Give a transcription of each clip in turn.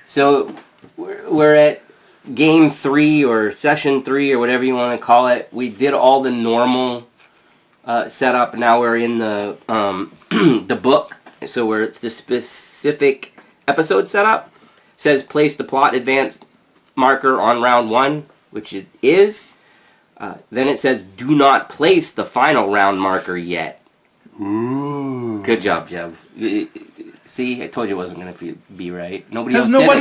So we're at game 3 or session 3 or whatever you want to call it. We did all the normal setup. Now we're in the the book. So where it's the specific episode setup. It says place the plot advanced marker on round 1, which it is. Then it says do not place the final round marker yet. Ooh. Good job, Jeb. See, I told you it wasn't going to be right. Nobody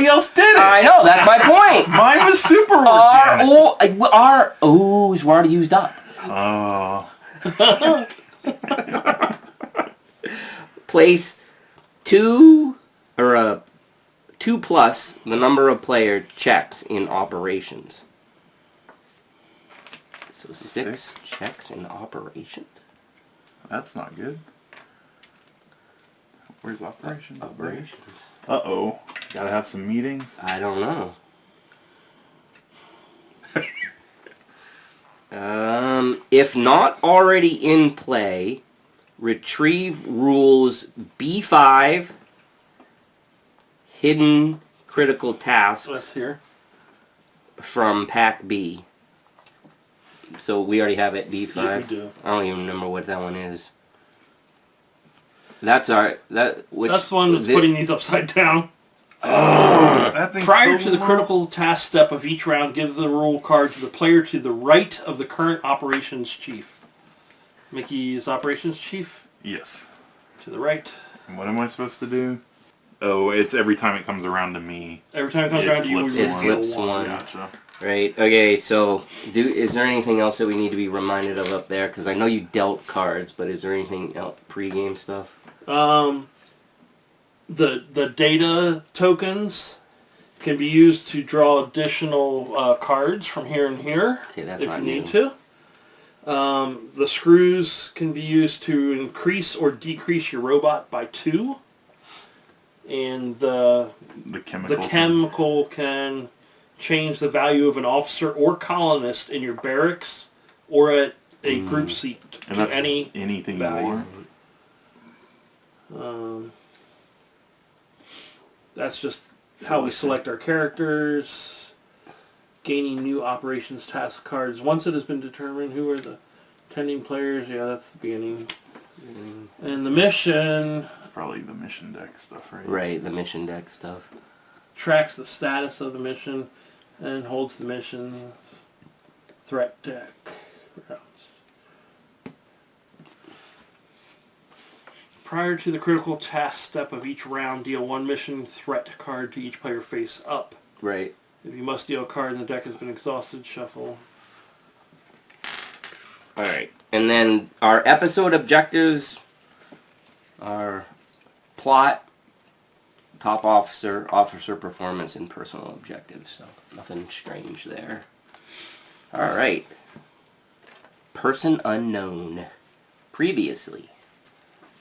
else did it. I know, that's my point. Mine was super organic. O's were already used up. Oh. Place 2 or 2 plus the number of player checks in operations. So 6 checks in operations. That's not good. Where's operations? Operations. Uh-oh. Gotta have some meetings. I don't know. If not already in play, retrieve rules B5, hidden critical tasks. That's here. From pack B. So we already have it B5. Yeah, we do. I don't even remember what that one is. That's our that's the one that's putting these upside down. Oh, that thing's Prior so to the long. critical task step of each round, give the rule card to the player to the right of the current operations chief. Mickey's operations chief Yes. to the right. And what am I supposed to do? Oh, it's every time it comes around to me. Every time it comes It around to you, flips we it one. flips reveal one. Gotcha. Right. Okay. So, is there anything else that we need to be reminded of up there? Because I know you dealt cards, but is there anything else pre-game stuff? The data tokens can be used to draw additional cards from here and here Okay, that's if not you new. need to. The screws can be used to increase or decrease your robot by 2. And the chemical can change the value of an officer or colonist in your barracks or at a group seat And to that's value. anything more? That's just how we select our characters. Gaining new operations task cards. Once it has been determined who are the attending players, yeah, that's the beginning. And the mission It's probably the mission deck stuff, right? Right. The mission deck stuff. tracks the status of the mission and holds the mission's threat deck rounds. Prior to the critical task step of each round, deal 1 mission threat card to each player face up. Right. If you must deal a card and the deck has been exhausted, shuffle. All right. And then our episode objectives are plot, top officer, officer performance, and personal objectives. So nothing strange there. All right. Person unknown. Previously.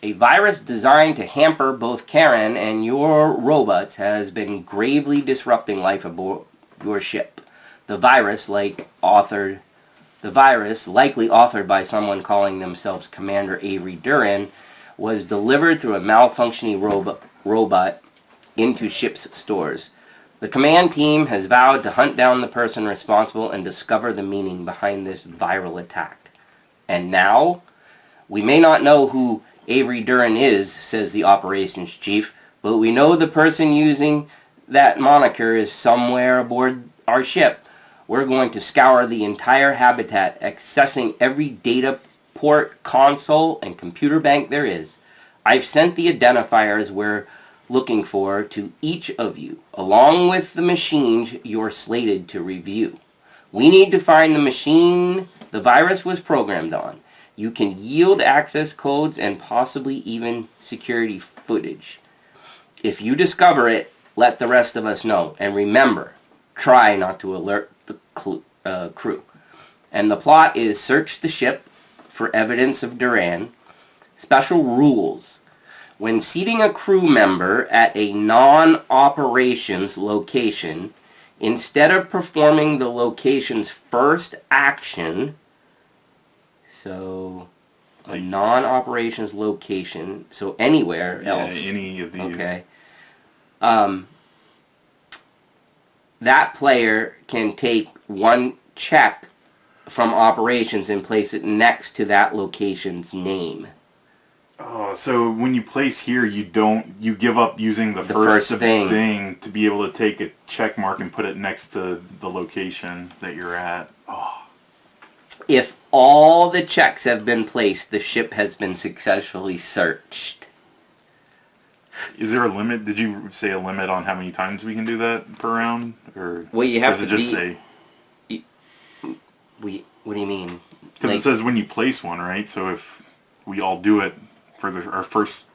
A virus designed to hamper both Karen and your robots has been gravely disrupting life aboard your ship. The virus, likely authored by someone calling themselves Commander Avery Duran, was delivered through a malfunctioning robot into ship's stores. The command team has vowed to hunt down the person responsible and discover the meaning behind this viral attack. And now, we may not know who Avery Duran is, says the operations chief, but we know the person using that moniker is somewhere aboard our ship. We're going to scour the entire habitat, accessing every data port, console, and computer bank there is. I've sent the identifiers we're looking for to each of you, along with the machines you're slated to review. We need to find the machine the virus was programmed on. You can yield access codes and possibly even security footage. If you discover it, let the rest of us know. And remember, try not to alert the crew. And the plot is search the ship for evidence of Duran. Special rules. When seating a crew member at a non-operations location, instead of performing the location's first action, so a non-operations location, so anywhere else. Yeah, any of the... Okay. that player can take one check from operations and place it next to that location's name. Oh, so when you place here, you give up using the first thing to be able to take a check mark and put it next to the location that you're at. Oh. If all the checks have been placed, the ship has been successfully searched. Is there a limit? Did you say a limit on how many times we can do that per round, or well, you have does it just say? What do you mean? Because it says when you place one, right? So if we all do it for the first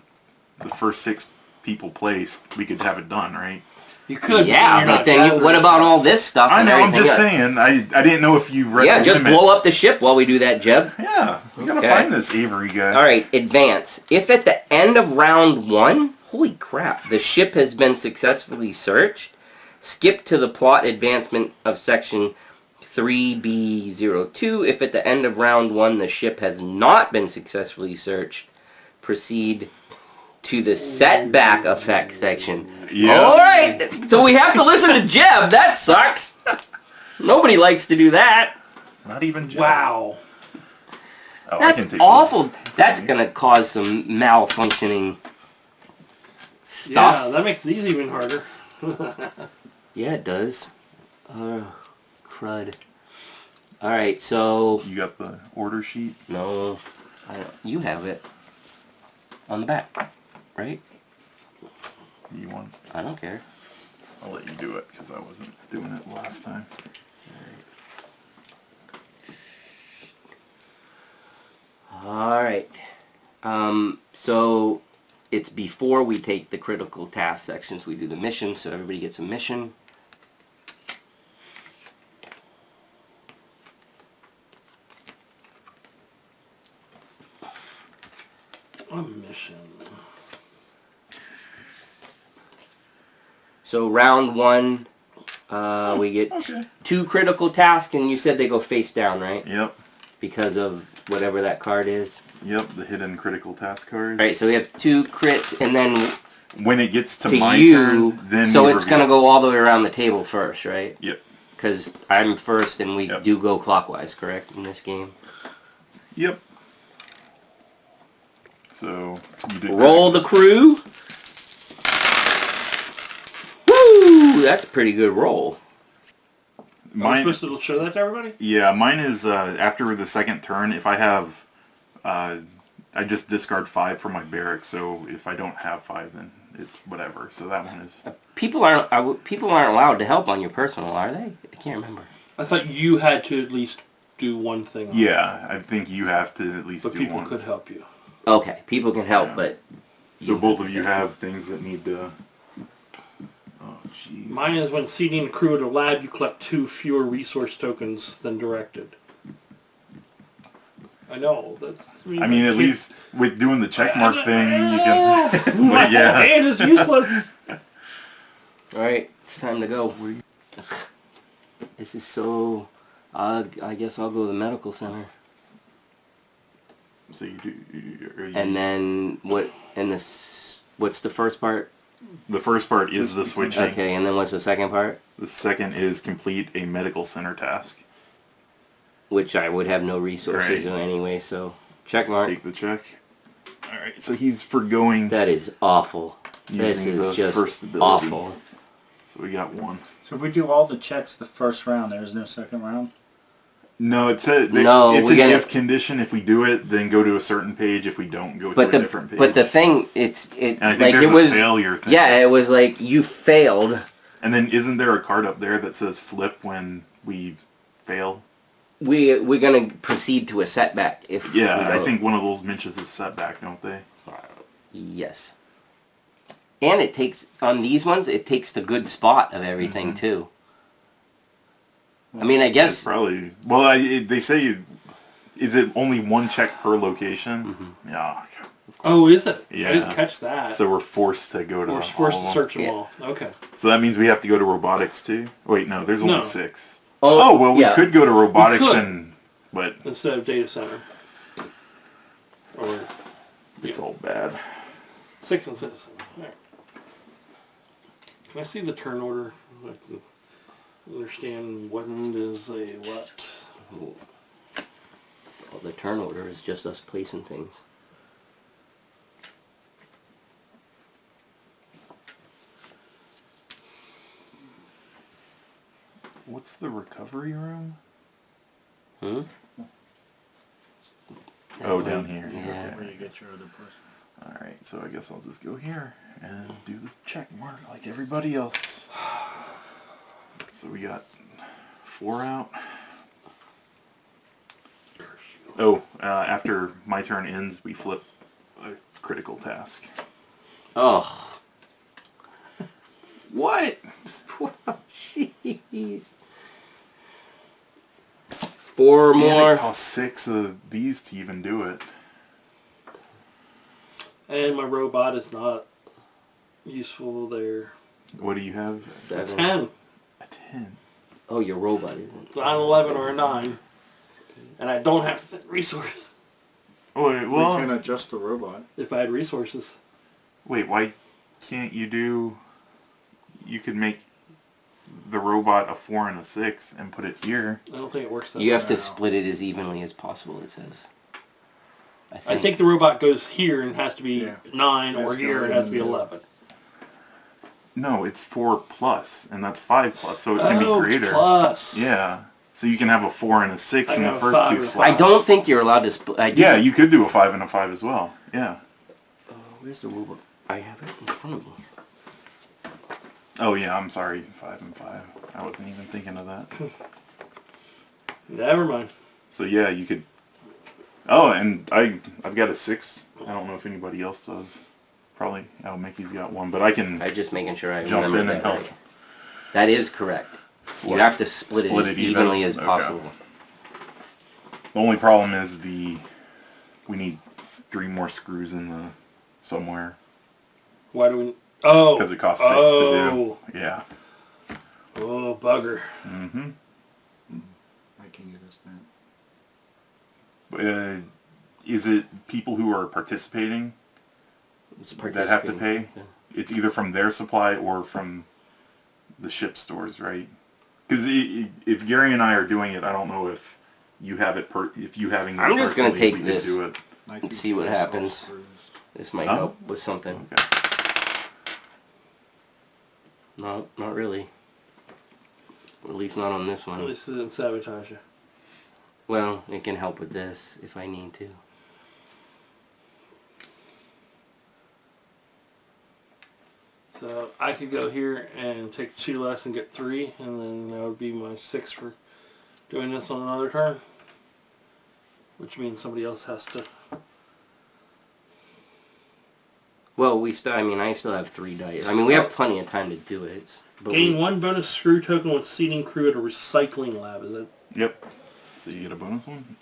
6 people placed, we could have it done, right? You could. Yeah, but then what about all this stuff? I know. I'm just saying. I didn't know if you read. Yeah, the just limit. blow up the ship while we do that, Jeb. Yeah, we gotta find this Avery guy. All right, advance. If at the end of round 1, holy crap, the ship has been successfully searched, skip to the plot advancement of section 3B02. If at the end of round 1 the ship has not been successfully searched, proceed to the setback effect section. Yeah. All right, so we have to listen to Jeb. That sucks. Nobody likes to do that. Not even Jeb. Wow. Oh, That's awful. That's going to cause some malfunctioning stuff. Yeah, that makes these even harder. Yeah, it does. Oh, crud. All right, so... You got the order sheet? No, I don't, you have it. On the back, right? You want? I don't care. I'll let you do it because I wasn't doing it last time. All right. So it's before we take the critical task sections, we do the mission, so everybody gets a mission. A mission. So round 1, we get 2 critical tasks, and you said they go face down, right? Yep. Because of whatever that card is. Yep, the hidden critical task card. All right, so we have 2 crits, and then when it gets to my you, turn, then so it's going to go all the way around the table first, right? Yep. Because I'm first, and we do go clockwise, correct, in this game? Yep. So you did roll the crew. Woo! That's a pretty good roll. Am I supposed to show that to everybody? Yeah, mine is after the second turn. If I have, I just discard 5 from my barrack. So if I don't have 5, then it's whatever. So that one is. People aren't allowed to help on your personal, are they? I can't remember. I thought you had to at least do one thing. Yeah, I think you have to at least do one. But people could help you. Okay, people can help, but... So both of you have things that need to... Oh, jeez. Mine is when seating the crew at a lab, you collect 2 fewer resource tokens than directed. I know. I mean, at least with doing the checkmark thing, you can... My hand is useless! Alright, it's time to go. This is so... I guess I'll go to the medical center. So you do, and then what? And this, what's the first part? The first part is the switching. Okay, and then what's the second part? The second is complete a medical center task, which I would have no resources in anyway. So check mark. Take the check. All right. So he's forgoing. That is awful. This is just first awful. So we got 1. So if we do all the checks the first round, there's no second round? No, it's a if condition. If we do it, then go to a certain page. If we don't, go to a different page. But the thing, and I think there's a failure thing. Yeah, it was like you failed. And then isn't there a card up there that says flip when we fail? We're gonna proceed to a setback if. Yeah, I think one of those mentions is setback, don't they? Yes. And it takes on these ones. It takes the good spot of everything too. I mean, I guess... It's probably... Well, they say... Is it only 1 check per location? Mm-hmm. Yeah. Oh, is it? Yeah. I didn't catch that. So we're forced to go to We're forced to search them all. Okay. So that means we have to go to robotics too? Wait, no, there's only 6. Oh, well, we could go to robotics but... Instead of data center. Or... It's all bad. 6 and citizen. Alright. Can I see the turn order? Understand wind is a what? Well, the turn order is just us placing things. What's the recovery room? Hmm? Oh, down here. Yeah. Okay. Where you get your other person. Alright, so I guess I'll just go here and do this check mark like everybody else. So we got 4 out. Oh, after my turn ends, we flip a critical task. Oh. What? Jeez. 4 more. It costs 6 of these to even do it. And my robot is not useful there. What do you have? 7. 10. A 10. Oh, your robot isn't. It's not an 11 or a 9. And I don't have to send resources. Oh, wait, We well, can adjust the robot. If I had resources. wait, why can't you do... You could make the robot a 4 and a 6 and put it here. I don't think it works that You way. have to split it as evenly as possible, it says. I think the robot goes here and has to be Yeah. 9, or Has to here go and has to in be the middle. 11. No, it's 4 plus, and that's 5 plus, so it can Oh, be greater. plus. Yeah. So you can have a 4 and a 6 I in the got a first 5 2 and a slots. I don't think you're allowed to split. Yeah, you could do a 5 and a 5 as well. Yeah. Where's the robot? I have it in front of me. Oh yeah, I'm sorry. 5 and 5. I wasn't even thinking of that. Never mind. So yeah, you could... Oh, and I've got a 6. I don't know if anybody else does. Probably. Oh, Mickey's got 1, but I can I'm just making sure I jump remember in that and help. right. That is correct. You What? have to split it as even? evenly as Okay. possible. The only problem is we need 3 more screws in the somewhere Why do we... Oh. because it costs 6 to Oh. do. Yeah. Oh, bugger. Mm-hmm. I can get us that. Is it people who are participating It's that have to pay? participating. It's either from their supply or from the ship stores, right? Because if Gary and I are doing it, I don't know if you have it. If you having it I'm just gonna personally, take we could this. do it. I Let's see what use all happens. screws. This might Huh? help with something. Okay. No, not really. Or at least not on this At one. least it didn't sabotage you. Well, it can help with this if I need to. So I could go here and take 2 less and get 3, and then that would be my 6 for doing this on another turn. Which means somebody else has to... Well, I still have 3 dice. I mean, we have plenty of time to do it. But Gain 1 bonus screw token when seating crew at a recycling lab. Is that... Yep. So you get a bonus one.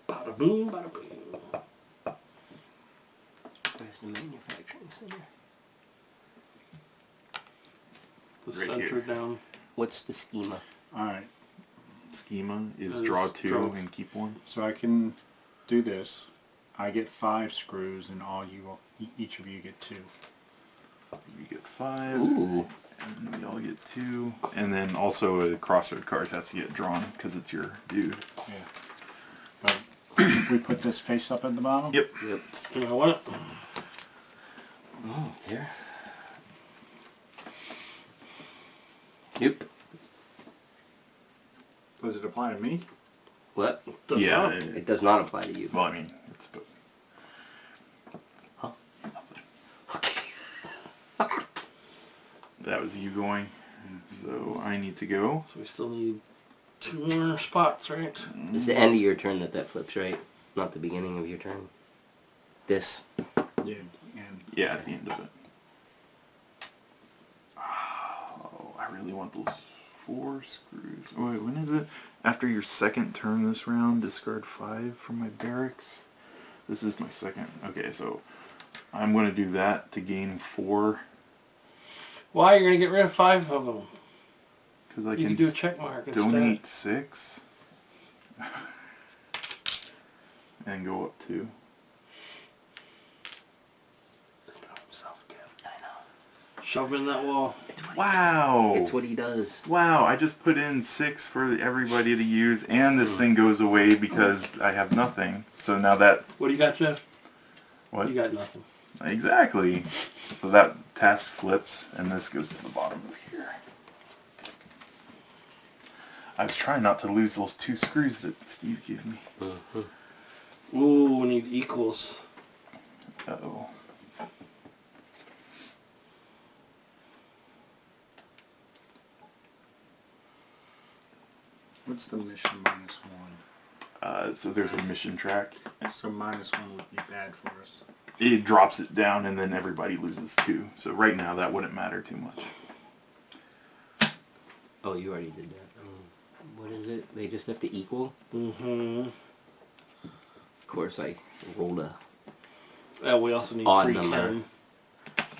Bada boom, bada boom. Where's the manufacturing center? The Right center here. down. What's the schema? Alright, Schema is Is draw 2 draw. and keep 1. so I can do this. I get 5 screws and each of you get 2. So you get 5. Ooh. And we all get 2. And then also a crossroad card has to get drawn because it's your dude. Yeah. But we put this face up at the bottom? Yep. Yep. You know what? Oh, there. Yep. Does it apply to me? What? Does Yeah. not. It does not apply to you. Well, I mean, it's... Huh? Okay. That was you going. So I need to go. So we still need 2 more spots, right? It's the end of your turn that flips, right? Not the beginning of your turn. This. Yeah. And Yeah, at the end of it. Oh, I really want those 4 screws. Oh, wait, when is it? After your second turn this round, discard 5 from my barracks. This is my second. Okay, so I'm going to do that to gain 4. Why? You're going to get rid of 5 of them. Because I You can can do a check mark instead. donate 6. And go up 2. Think of himself, Kevin. I know. Shove him in that wall. Wow. It's what he does. Wow, I just put in 6 for everybody to use, and this thing goes away because I have nothing. So now that... What do you got, Jeff? What? You got nothing. Exactly. So that task flips, and this goes to the bottom of here. I was trying not to lose those 2 screws that Steve gave me. Ooh, we need equals. Uh-oh. What's the mission -1? So there's a mission track. So -1 would be bad for us. It drops it down, and then everybody loses 2. So right now, that wouldn't matter too much. Oh, you already did that. What is it? They just have to equal? Mm-hmm. Of course, I rolled a We also need odd 3 number. chem.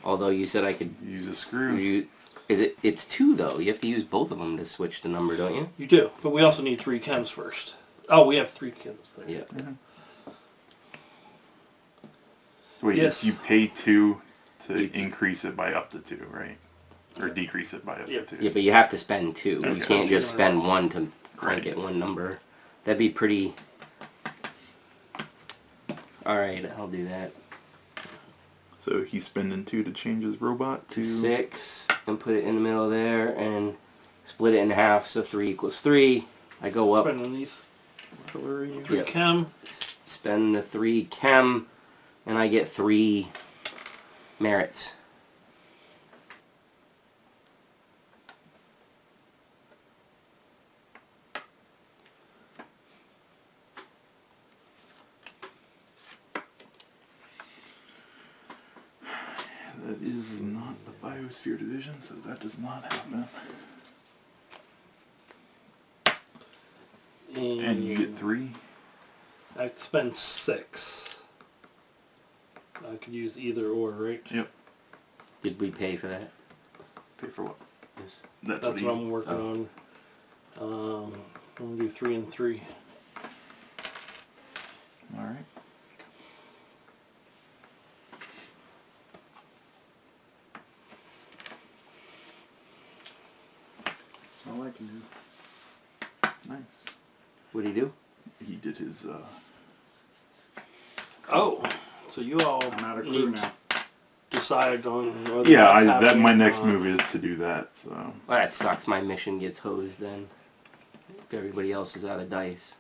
Although you said I could Use a screw. It's 2 though. You have to use both of them to switch the number, don't you? You do, but we also need 3 chems first. Oh, we have 3 chems there. Yeah. Wait, Yes. you pay 2 to increase it by up to 2, right? Or decrease it by up to 2. Yeah, but you have to spend 2. You Okay. can't just spend 1 to crank Right. it one number. That'd be pretty... Alright, I'll do that. So he's spending 2 to change his robot to... 6, and put it in the middle there, and split it in half, so 3 equals 3. I go up, Spending these Color in your- 3 Yep. chem. spend the 3 chem, and I get 3 merits. That is not the Biosphere Division, so that does not happen. And you get 3. I spend 6. I could use either or, right? Yep. Did we pay for that? Pay for what? Yes. That's That's what what he's... I'm working on. I'm going to do 3 and 3. Alright. That's all I can do. Nice. What do you do? He did his, Oh, so you all I'm out of crew need now. to decide on whether Yeah, that's that my happening or next not. move is to do that, so... Well, that sucks. My mission gets hosed then. If everybody else is out of dice.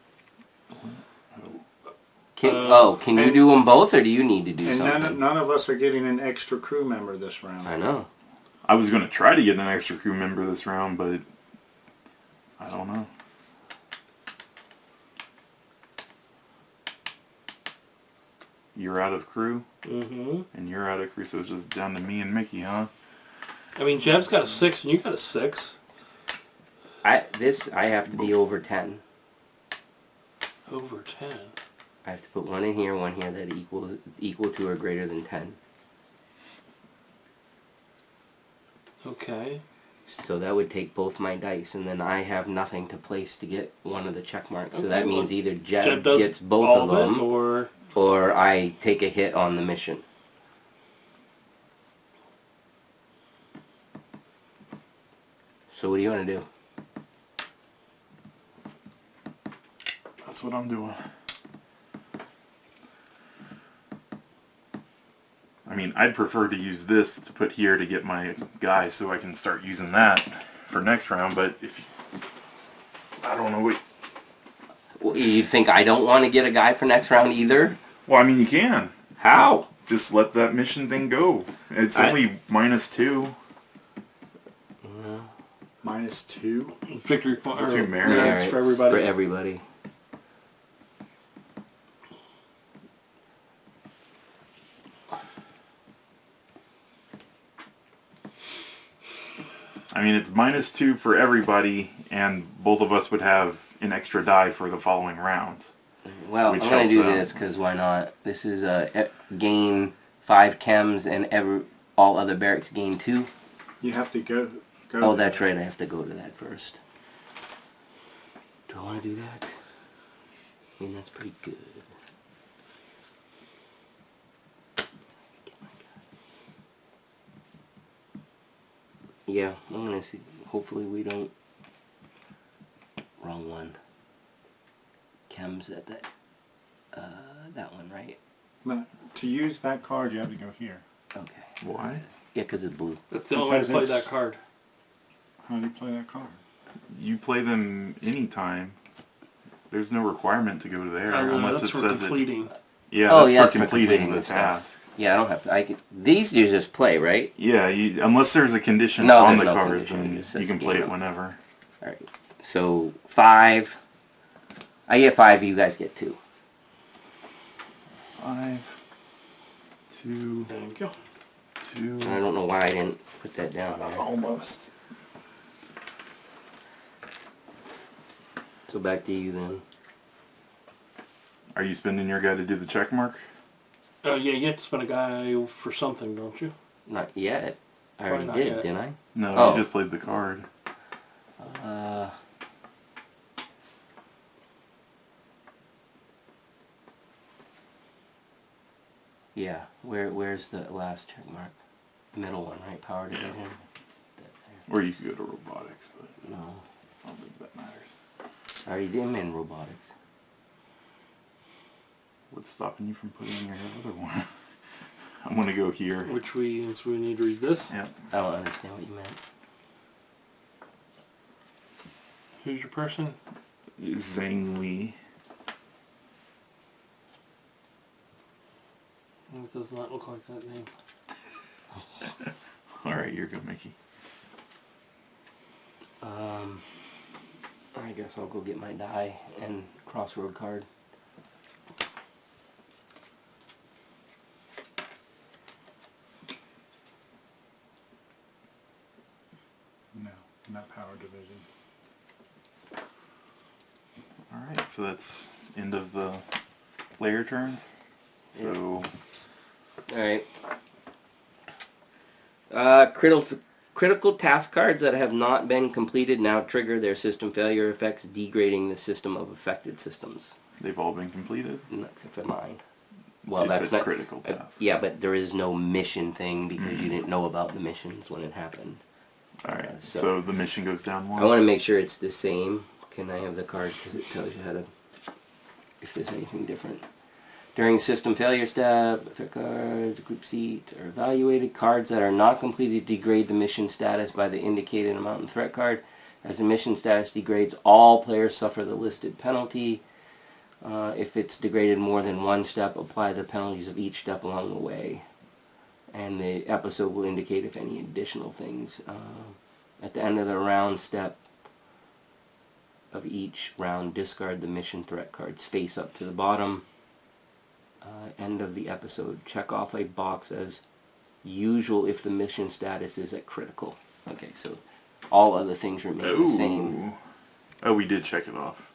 Can you do them both, or do you need to do And something? none of us are getting an extra crew member this round. I know. I was going to try to get an extra crew member this round, but... I don't know. You're out of crew, Mm-hmm. and you're out of crew, so it's just down to me and Mickey, huh? I mean, Jeb's got a 6 and you got a 6. I have to be over 10. Over 10. I have to put 1 in here, 1 here that equal to or greater than 10. Okay. So that would take both my dice, and then I have nothing to place to get one of the check marks. So Okay, that well, means either Jeb Jeb does gets both all of them, it, or or I take a hit on the mission. So what do you want to do? That's what I'm doing. I mean, I'd prefer to use this to put here to get my guy so I can start using that for next round, but if... I don't know, wait. Well, you think I don't want to get a guy for next round either? Well, I mean, you can. How? Just let that mission thing go. It's only -2. -2. victory point. Two Or merits. merits for everybody. For everybody. I mean, it's -2 for everybody, and both of us would have an extra die for the following rounds. Well, Which I'm going to helps do out. this because why not? This is gain 5 chems and all other barracks gain 2. You have to go. Oh, that's right. I have to go to that first. Do I want to do that? I mean, that's pretty good. Yeah, I'm gonna see. Hopefully we don't. Wrong one. Chem's at that one, right? No, to use that card, you have to go here. Okay. Why? Yeah, because it's blue. That's the only way to play Because that it's- card. How do you play that card? You play them anytime. There's no requirement to go to there unless That's it for says completing. it. Yeah, Oh, that's yeah, for it's for completing completing the the stuff. task. Yeah, I don't have to. I can. These you just play, right? Yeah, unless there's a condition No, on there's the no card, condition. It then just says you can play game it up. whenever. All right. So 5. I get 5. You guys get 2. 5, 2, Thank you. 2. And I don't know why I didn't put that down there. Almost. So back to you then. Are you spending your guy to do the check mark? Oh, yeah, you have to spend a guy for something, don't you? Not yet. I Why already not did, yet? didn't I? No, Oh. you just played the card. Yeah. Where's the last check mark? The middle one, right? Power division. Or you could go to robotics, but No. I don't think that matters. I already did them in robotics. What's stopping you from putting your other one? I'm gonna go here. Which so we need to read this. Yeah. I don't understand what you meant. Who's your person? Zhang Li. It does not look like that name. Alright, you're good, Mickey. I guess I'll go get my die and crossroad card. No, not power division. Alright, so that's end of the player turns. So, Alright. Critical task cards that have not been completed now trigger their system failure effects, degrading the system of affected systems. they've all been completed. Except for mine. Well, It's that's a not critical task. yeah, but there is no mission thing because you didn't know about the missions when it happened. Alright, so- so the mission goes down I one. want to make sure it's the same. Can I have the card because it tells you how to, if there's anything different. During system failure step, effect cards, group seat are evaluated. Cards that are not completed degrade the mission status by the indicated amount in threat card. As the mission status degrades, all players suffer the listed penalty. If it's degraded more than one step, apply the penalties of each step along the way. And the episode will indicate if any additional things. At the end of the round step of each round, discard the mission threat cards face up to the bottom. End of the episode. Check off a box as usual if the mission status is at critical. Okay, so all other things remain the same. Oh, we did check it off.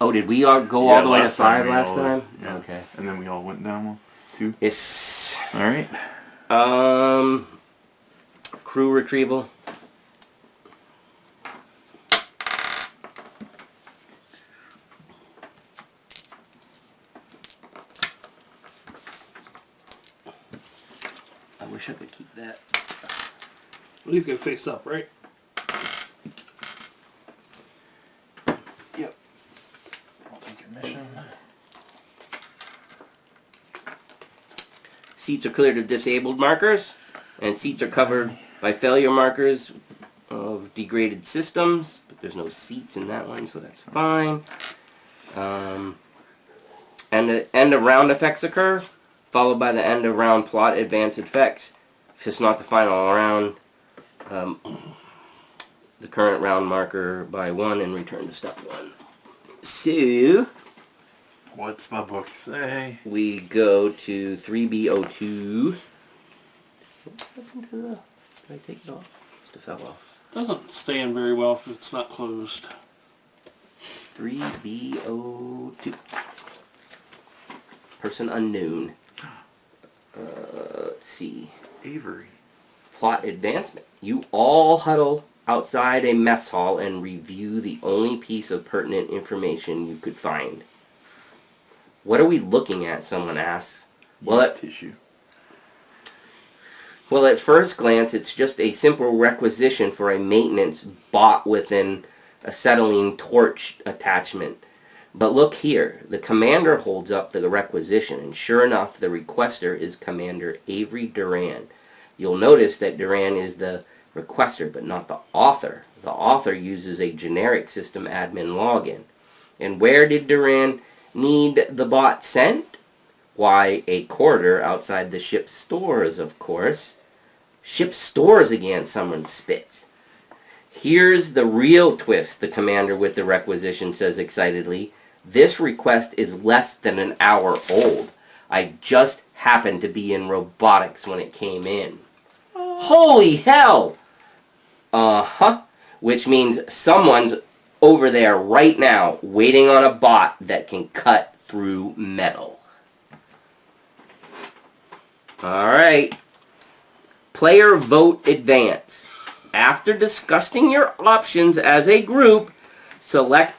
Oh, did we all go Yeah, all the way to last time 5 we last all- time? yeah. Okay. And then we all went down one, 2. Yes. Alright. Crew retrieval. I wish I could keep that. He's gonna face up, right? Yep. I'll take your mission. Seats are cleared of disabled markers, and seats are covered by failure markers of degraded systems, but there's no seats in that one, so that's fine. And the end of round effects occur, followed by the end of round plot advance effects. If it's not the final round, the current round marker by 1 and return to step 1. So, What's the book say? we go to 3B02. What happened to the... Did I take it off? Must have fell off. Doesn't stand very well if it's not closed. 3B02. Person unknown. Let's see. Avery. Plot advancement. You all huddle outside a mess hall and review the only piece of pertinent information you could find. What are we looking at? Someone asks. Well, Use tissue. Well, at first glance, it's just a simple requisition for a maintenance bought with an acetylene torch attachment. But look here, the commander holds up the requisition, and sure enough, the requester is Commander Avery Duran. You'll notice that Duran is the requester, but not the author. The author uses a generic system admin login. And where did Duran need the bot sent? Why, a corridor outside the ship's stores, of course. Ship's stores again, someone spits. Here's the real twist, the commander with the requisition says excitedly. This request is less than an hour old. I just happened to be in robotics when it came in. Holy hell! Uh-huh. Which means someone's over there right now waiting on a bot that can cut through metal. Alright. Player vote advance. After discussing your options as a group, select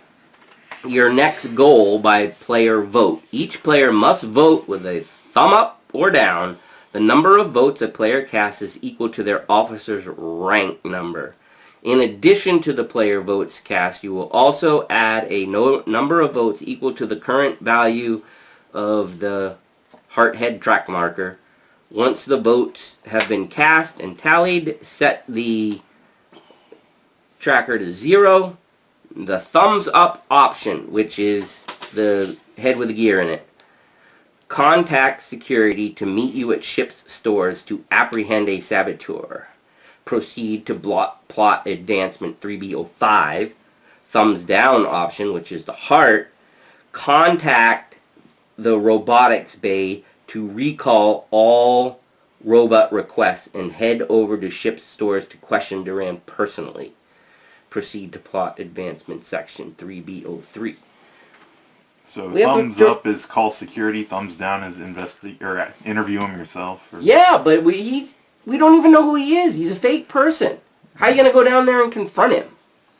your next goal by player vote. Each player must vote with a thumb up or down. The number of votes a player casts is equal to their officer's rank number. In addition to the player votes cast, you will also add a number of votes equal to the current value of the heart head track marker. Once the votes have been cast and tallied, set the tracker to 0. The thumbs up option, which is the head with the gear in it. Contact security to meet you at ship's stores to apprehend a saboteur. Proceed to plot advancement 3B05. Thumbs down option, which is the heart. Contact the robotics bay to recall all robot requests and head over to ship's stores to question Duran personally. Proceed to plot advancement section 3B03. So thumbs up is call security, thumbs down is interview him yourself. Or... Yeah, but we don't even know who he is. He's a fake person. How are you going to go down there and confront him?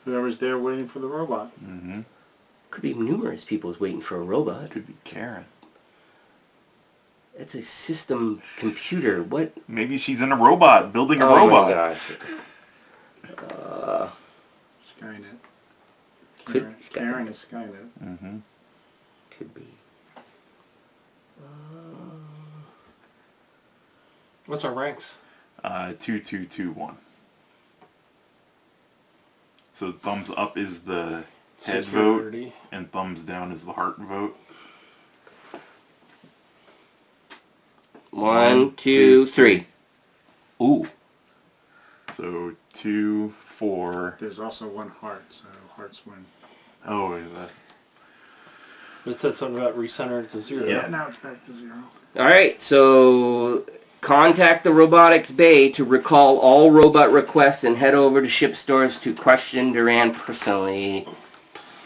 Whoever's there waiting for the robot. Mm-hmm. Could be numerous people waiting for a robot. Could be Karen. It's a system computer. What? Maybe she's in a robot, building a Oh robot. my gosh. Skynet. Could Karen is Skynet. Mm-hmm. Could be. What's our ranks? 2, 2, 2, 1. So thumbs up is the head Security. vote, and thumbs down is the heart vote. 1, 2, 3. Ooh. So 2, 4. There's also one heart, so hearts win. Oh, is that? It said something about recenter to 0. Yeah. Now it's back to 0. Alright, so contact the robotics bay to recall all robot requests and head over to ship stores to question Duran personally.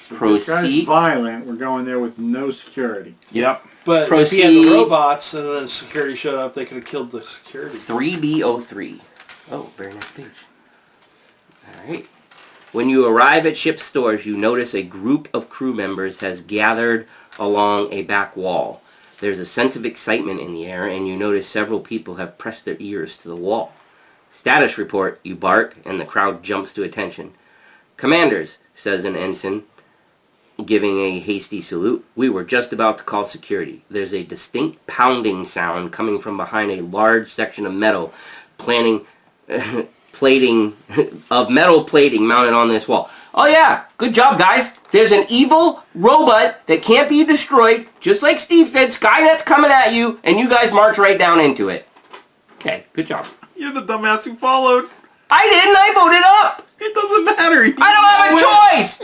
So if this guy's Proceed. violent, we're going there with no security. Yep. But if he had the Proceed. robots and then security showed up, they could have killed the security. 3B03. Oh, very nice page. Alright. When you arrive at ship stores, you notice a group of crew members has gathered along a back wall. There's a sense of excitement in the air, and you notice several people have pressed their ears to the wall. Status report, you bark, and the crowd jumps to attention. Commanders, says an ensign, giving a hasty salute. We were just about to call security. There's a distinct pounding sound coming from behind a large section of metal metal plating mounted on this wall. Oh yeah, good job guys. There's an evil robot that can't be destroyed, just like Steve said. Skynet's coming at you, and you guys march right down into it. Okay, good job. You're the dumbass who followed. I didn't, I voted up. It doesn't matter. I don't have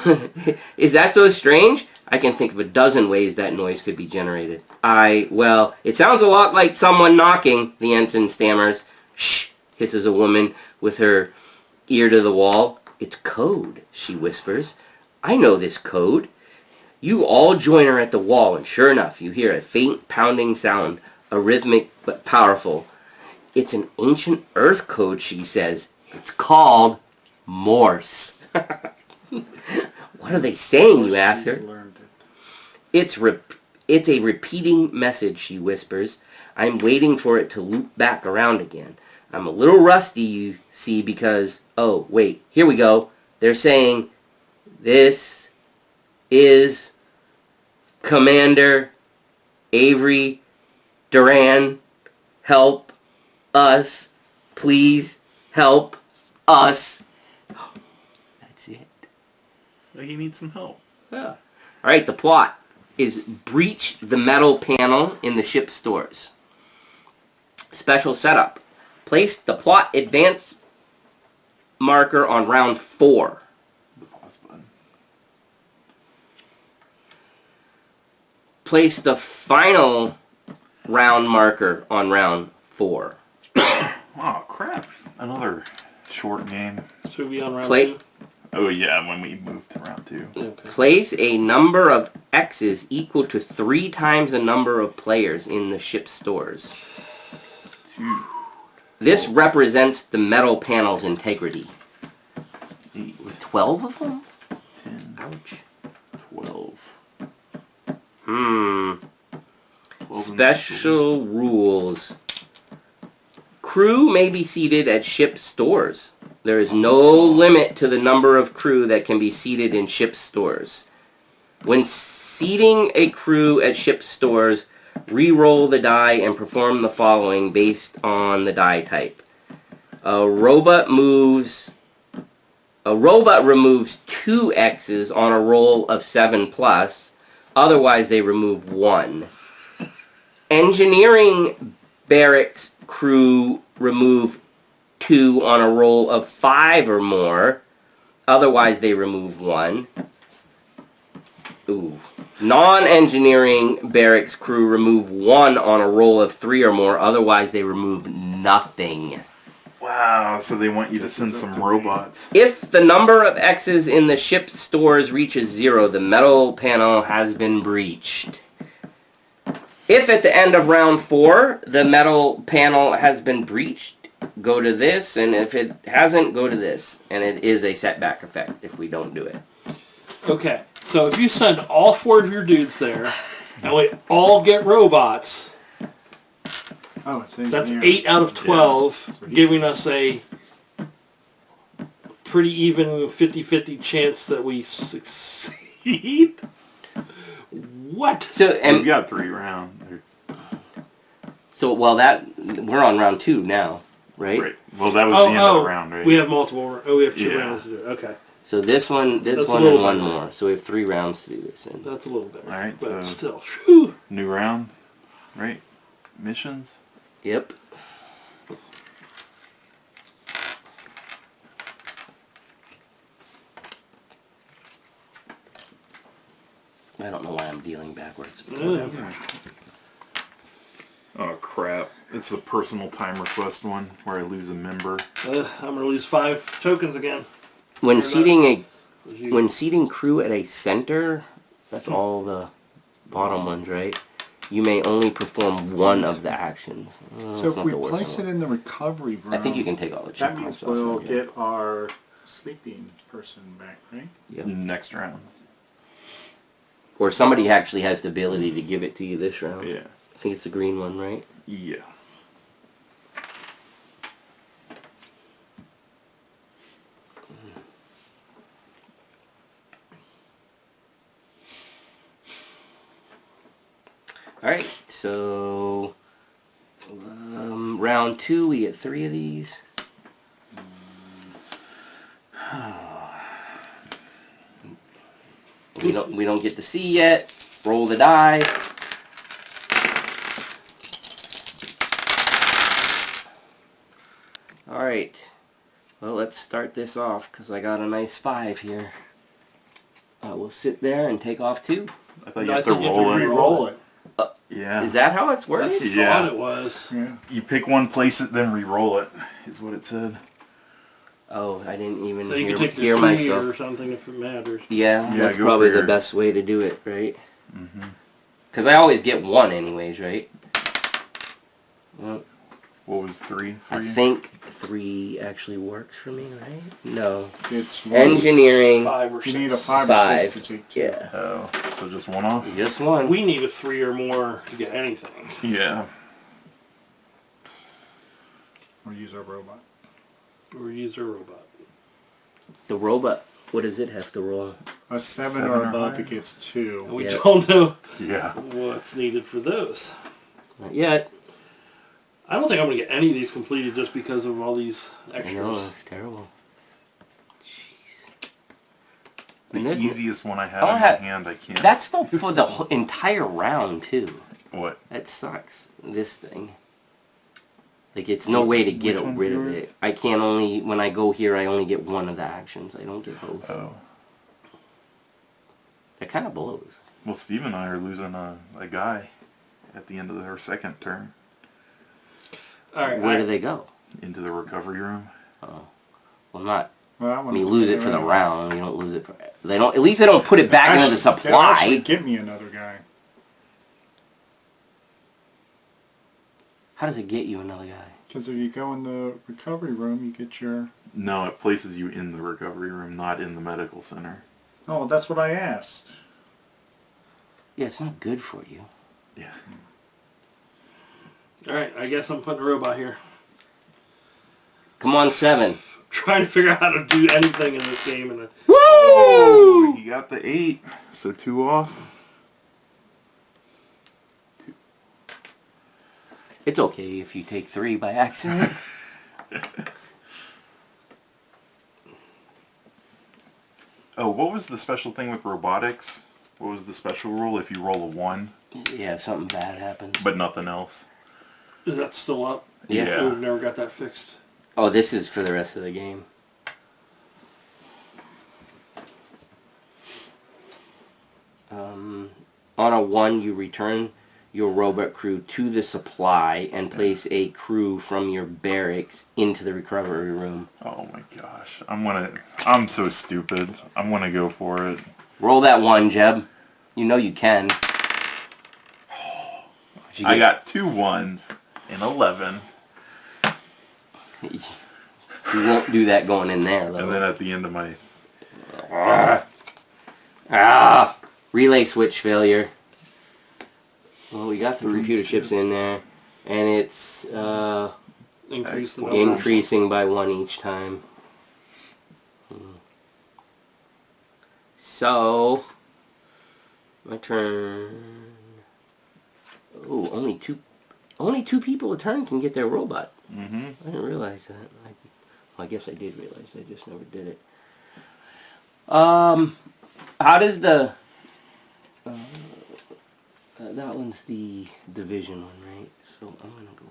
a choice! Is that so strange? I can think of a dozen ways that noise could be generated. Well, it sounds a lot like someone knocking, the ensign stammers. Shh, hisses a woman with her ear to the wall. It's code, she whispers. I know this code. You all join her at the wall, and sure enough, you hear a faint pounding sound, a rhythmic but powerful. It's an ancient Earth code, she says. It's called Morse. What are they saying, you ask her? It's a repeating message, she whispers. I'm waiting for it to loop back around again. I'm a little rusty, you see, because, oh, wait, here we go. They're saying, this is Commander Avery Duran. Help us. Please help us. That's it. Well, he needs some help. Yeah. Alright, the plot is breach the metal panel in the ship stores. Special setup. Place the plot advance marker on round 4. The pause button. Place the final round marker on round 4. Oh, crap. Another short game. Should we be on round Play- 2? Oh, yeah, when we move to round 2. Okay. Place a number of X's equal to 3 times the number of players in the ship stores. 2, This represents the metal panel's integrity. 8, 12 of them? 10, Ouch. 12. 12 and Special rules. Crew may be seated at ship stores. There is no limit to the number of crew that can be seated in ship stores. When seating a crew at ship stores, re-roll the die and perform the following based on the die type. A robot removes 2 X's on a roll of 7+, otherwise they remove 1. Engineering barracks crew remove 2 on a roll of 5 or more, otherwise they remove 1. Ooh. Non-engineering barracks crew remove 1 on a roll of 3 or more, otherwise they remove nothing. Wow, so they want you to send some robots. If the number of X's in the ship stores reaches 0, the metal panel has been breached. If at the end of round 4, the metal panel has been breached, go to this, and if it hasn't, go to this. And it is a setback effect if we don't do it. Okay, so if you send all 4 of your dudes there, and we all get robots, Oh, it's that's engineering. 8 out of 12, Yeah. giving us a pretty even 50-50 chance that we succeed. What? So, We've and got 3 rounds. so, well, that we're on round 2 now, right? Right. Well, that was the end of the round, right? We have multiple. Oh, we have 2 Yeah. rounds to do it. Okay, So this one, That's a and little one better. more. So we have 3 rounds to do this in. that's a little better. All right, but so- still, whew. New round, right? Missions. Yep. I don't know why I'm dealing backwards. Yeah. Oh crap! It's the personal time request one where I lose a member. I'm gonna lose 5 tokens again. When Or seating You- when seating crew at a center, that's all the bottom ones, right? You may only perform one of the actions. So if we place it in the recovery room, I think you can take all the check that means marks off. we'll yeah. get our sleeping person back, right? Yep. Next round. Or somebody actually has the ability to give it to you this round. Yeah. I think it's the green one, right? Yeah. Alright, so round 2 we get 3 of these. We don't get to see yet. Roll the die. Alright. Well, let's start this off because I got a nice 5 here. We'll sit there and take off 2. I thought you No, I have to think you have roll to it. re-roll it. Yeah. Is that how it's I working? Yeah. thought it was. Yeah. You pick one, place it, then re-roll it. Is what it said. Oh, I didn't even So you hear, can take hear your 3 myself. or something if it matters. Yeah, Yeah, that's go probably for the your- best way to do it, right? Mm-hmm. Because I always get 1 anyways, right? Well, What was 3 for I you? think 3 actually works for me, right? No. It's one. Engineering, 5 or 6. You need a 5 or 5. 6 to take 2. yeah. Oh, so just one off? Just 1. We need a 3 or more to get anything. Yeah. use a robot. Or use a robot. The robot, what does it have to roll? A 7 7 or or above, higher? it gets 2. And we Yeah. don't know Yeah. what's needed for those. Not yet. I don't think I'm going to get any of these completed just because of all these extras. I know, it's terrible. Jeez. The And this- easiest one I have I in my have- hand, I can't. That's the for the entire round too. What? That sucks. This thing. Like it's no way to get Which one's rid of yours? it. I can't only when I go here I only get one of the actions. I don't get both. Oh. That kind of blows. Well, Steve and I are losing a guy at the end of our second turn All right. Where do they go? into the recovery room. Oh, well, not. Well, I mean, you lose it for the anyway. round. You don't lose it for. They don't. At least they don't put it back into the They'll actually supply. get me another guy. How does it get you another guy? Because if you go in the recovery room, you get your... No, it places you in the recovery room, not in the medical center. Oh, that's what I asked. Yeah, it's not good for you. Yeah. All right. I guess I'm putting a robot here. Come on, 7. Trying to figure out how to do anything in this game. And Oh, he got the 8, so 2 off. It's okay if you take 3 by accident. Oh, what was the special thing with robotics? What was the special rule if you roll a 1, Yeah, something bad happens. but nothing else? is that still up? Yeah. We've never got that fixed. Oh, this is for the rest of the game. On a 1, you return your robot crew to the supply and place a crew from your barracks into the recovery room. Oh my gosh. I'm so stupid. I'm gonna go for it. Roll that 1, Jeb. You know you can. What'd you I get? got 2 1s and 11. You won't do that going in there, though. And then at the end of my... Relay switch failure. Well, we got the 3 computer chips in there, and it's Increase the Excellent. number. increasing by 1 each time. So, my turn. Oh, only two people a turn can get their robot. Mm-hmm. I didn't realize that. I guess I did realize. I just never did it. How does the... that one's the division one, right? So I'm going to go...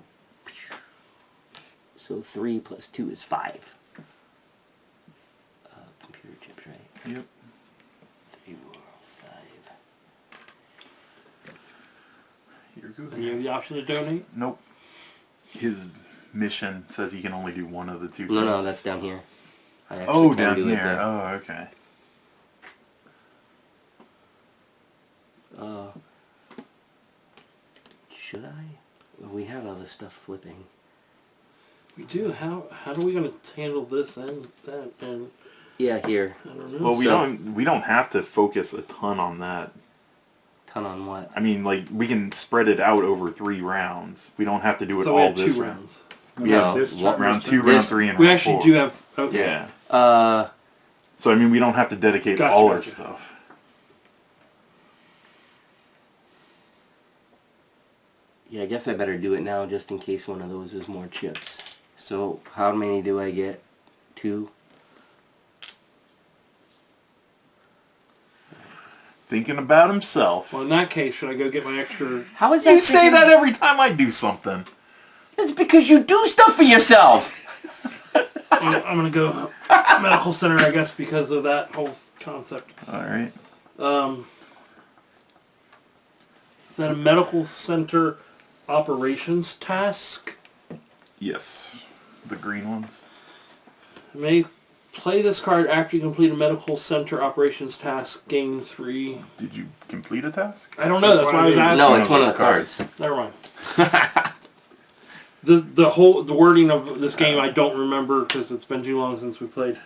So 3 plus 2 is 5. Computer chips, right? Yep. 3 more, 5. Here goes. And you have the option to donate? Nope. His mission says he can only do one of the 2 No, things. that's down here. I actually Oh, can down do here. it there. Oh, okay. Should I? Well, we have other stuff flipping. We do. How are we going to handle this and that? And Yeah, here. I don't know. Well, we So- don't have to focus a ton on that. Ton on what? I mean, like, we can spread it out over 3 rounds. We don't have to do it So we all have this 2 round. rounds. Yeah, this what turn- Round this 2, turn- round This- 3, and We round actually 4. do have... Okay. Yeah. So, I mean, we don't have to dedicate Gotcha, all our gotcha. stuff. Yeah, I guess I better do it now just in case one of those is more chips. So, how many do I get? 2? Thinking about himself. Well, in that case, should I go get my extra... How is that? You say freaking- that every time I do something. That's because you do stuff for yourself! I'm going to go medical center, I guess, because of that whole concept. Alright. Is that a medical center operations task? Yes. The green ones. May play this card after you complete a medical center operations task. Gain 3. Did you complete a task? I don't know. That's why I was asking. No, one it's of one of those the cards. Never mind. The wording of this game I don't remember because it's been too long since we played.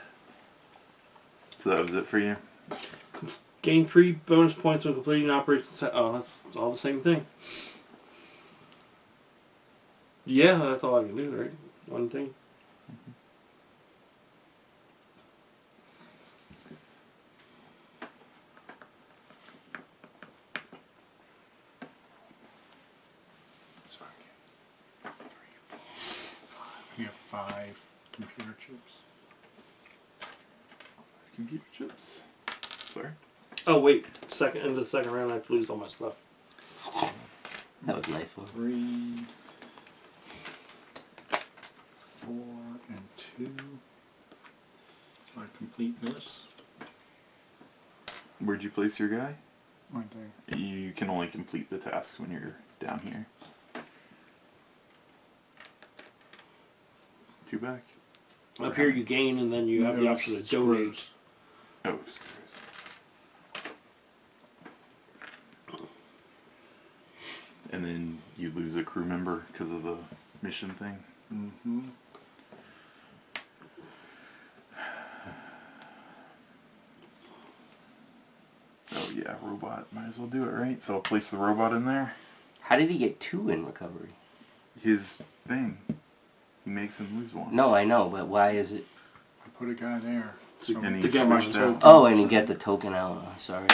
So that was it for you? Gain 3 bonus points when completing operations. Oh, that's all the same thing. Yeah, that's all I can do, right? one thing. You have 5 computer chips. Computer chips. Sorry. Oh wait, into the second round I have to lose all my stuff. That was a nice one. 3, 4, and 2. I complete this. Where'd you place your guy? Right there. You can only complete the tasks when you're down here. 2 back. Up here you gain, and then you have the option to donate. Oh, screws. And then you lose a crew member because of the mission thing. Mm-hmm. Oh yeah, robot. Might as well do it, right? So I'll place the robot in there. How did he get 2 in recovery? His thing. He makes him lose 1. No, I know, but why is it? I put a guy there. So And to he get my switched token. out. Oh, and you get the token out. Oh, sorry.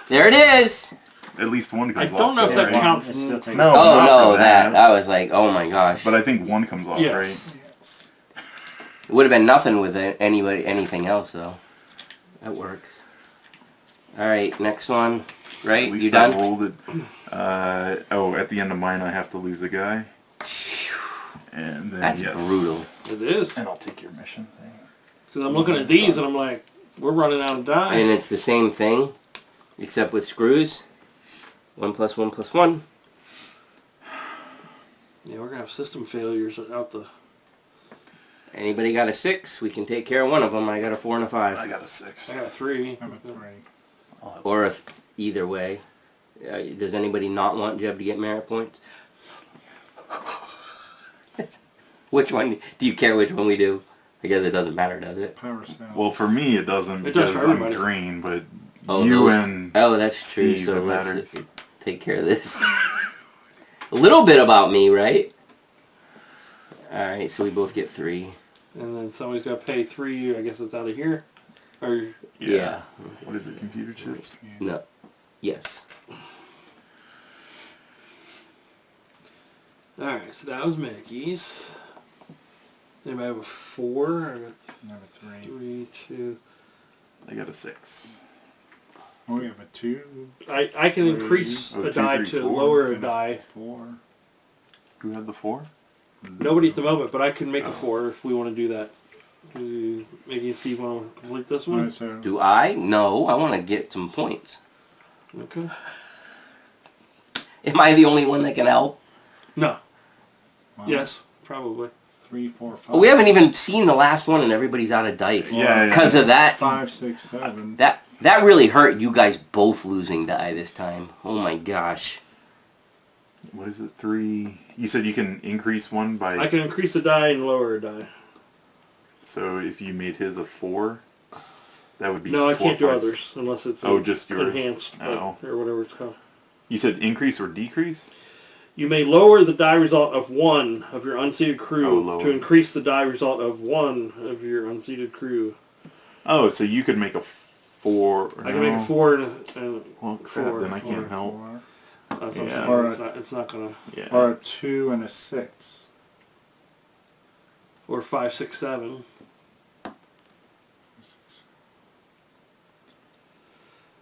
There it is! At least 1 I comes off. don't know if though, that right? counts. It's still taking- No, Oh, not no, for that. I was like, oh my gosh. But I think 1 comes off, Yes. right? Yes. It would have been nothing with anything else, though. That works. Alright, next one. Right? At least You I done? rolled it. Oh, at the end of mine I have to lose a guy. And then, That's yes. brutal. It is. And I'll take your mission thing. Because I'm looking at these and I'm like, we're running out of die. And it's the same thing, except with screws. 1 + 1 + 1. Yeah, we're going to have system failures out the... Anybody got a 6? We can take care of one of them. I got a 4 and a 5. I got a 6. I got a 3. I have a 3. Or either way. Does anybody not want Jeb to get merit points? Which one? Do you care which one we do? I guess it doesn't matter, does it? Power cell. Well, for me it doesn't It does because for I'm everybody. green, but Oh, you those- and Oh, that's true. Steve, So it let's matters. just take care of this. A little bit about me, right? Alright, so we both get 3. And then somebody's got to pay 3. I guess it's out of here. Or Yeah. What is it? Computer chips? No. Yes. Alright, so that was Mickey's. Anybody have a 4? I got I have a 3. 3, 2. I got a 6. Oh, we have a 2, I can 3. increase Oh, a 2, die 3, to 4. lower a and die. 4. Who had the 4? Nobody at the moment, but I can make Oh. a 4 if we want to do that. Do Mickey and Steve want to complete this one? Alright, so Do I? No, I want to get some points. Okay. Am I the only one that can help? No. wow. Yes, probably. 3, 4, 5. Oh, we haven't even seen the last one and everybody's out of dice. Yeah, Because of that, 5, 6, 7. that really hurt you guys both losing die this time. Oh my gosh. What is it? 3. You said you can increase 1 by... I can increase a die and lower a die. So if you made his a 4, that would be No, I 4, can't do 5, others unless it's Oh, just yours. enhanced Oh. or whatever it's called. You said increase or decrease? You may lower the die result of 1 of your unseated Oh, crew lower. to increase the die result of 1 of your unseated crew. Oh, so you could make a 4... I can make a 4 and Well, crap, 4. then I can't help. 4. That's what I'm Yeah. saying. It's not gonna. Yeah. Or a 2 and a 6. Or 5, 6, 7.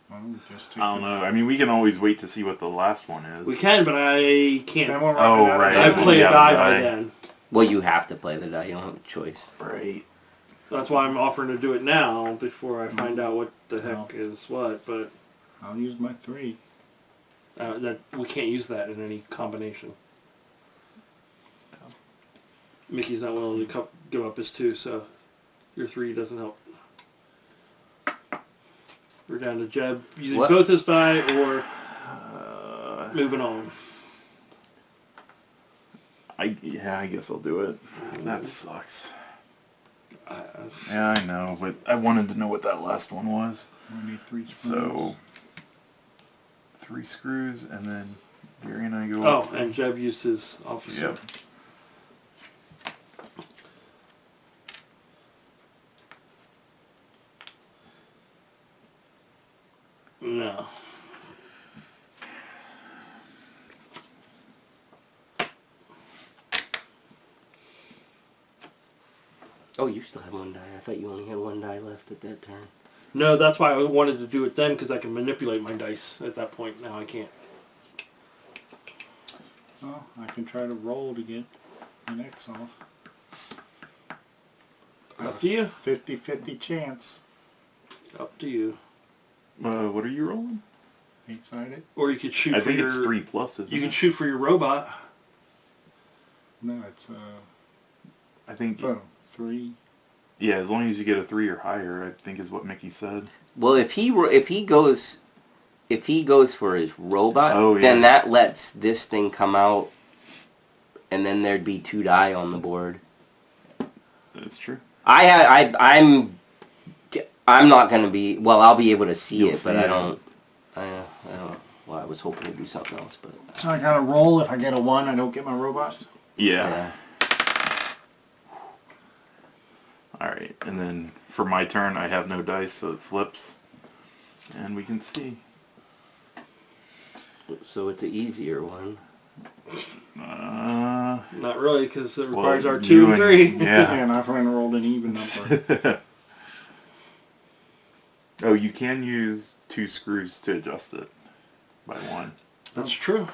Well, we just take I don't the- know. I mean, we can always wait to see what the last one is. We can, but I Then can't. we'll Oh, run it out. right. I play Yeah, a die by die. then. Well, you have to play the die. You don't have a choice. Right. That's why I'm offering to do it now before I find out what the heck is what. But I'll use my 3. that we can't use that in any combination. Mickey's not willing to give up his 2, so your 3 doesn't help. We're down to Jeb using What? both his die or moving on. I guess I'll do it. That sucks. I- Yeah, I know, but I wanted to know what that last one was. We need 3 screws. So 3 screws, and then Gary and I go Oh, up. and Jeb used his officer. Yep. Oh, you still have one die. I thought you only had one die left at that turn. No, that's why I wanted to do it then, because I can manipulate my dice at that point. Now I can't. Well, I can try to roll to get an X off. Up to you. 50-50 chance. Up to you. What are you rolling? 8-sided? Or you could shoot I for think your... it's 3 plus, isn't You it? can shoot for your robot. No, it's I think... 3. Yeah, as long as you get a 3 or higher, I think is what Mickey said. Well, if he goes for his robot, Oh, then yeah. that lets this thing come out, and then there'd be 2 die on the board. That's true. I'm not gonna be. Well, I'll be able to see You'll it, see but it. I don't. Well, I was hoping to do something else, but So I gotta roll. If I get a 1, I don't get my robot? Yeah. Alright, and then for my turn, I have no dice, so it flips. And we can see. So it's an easier one. Not really, because it well, requires our you 2 and 3. Yeah. And I've rolled an even number. Oh, you can use 2 screws to adjust it by 1. That's true.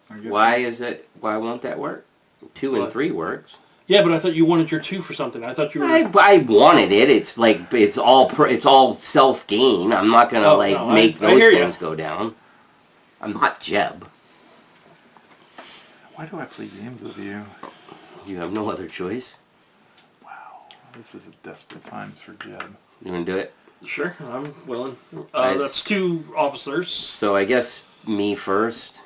I guess Why won't that work? 2 and What? 3 works. Yeah, but I thought you wanted your 2 for something. I thought you were... I wanted it. It's like it's all self gain. I'm not gonna make I those hear ya. things go down. I'm not Jeb. Why do I play games with you? You have no other choice. Wow, this is a desperate times for Jeb. You wanna do it? Sure, I'm willing. Nice. That's 2 officers. So I guess me first.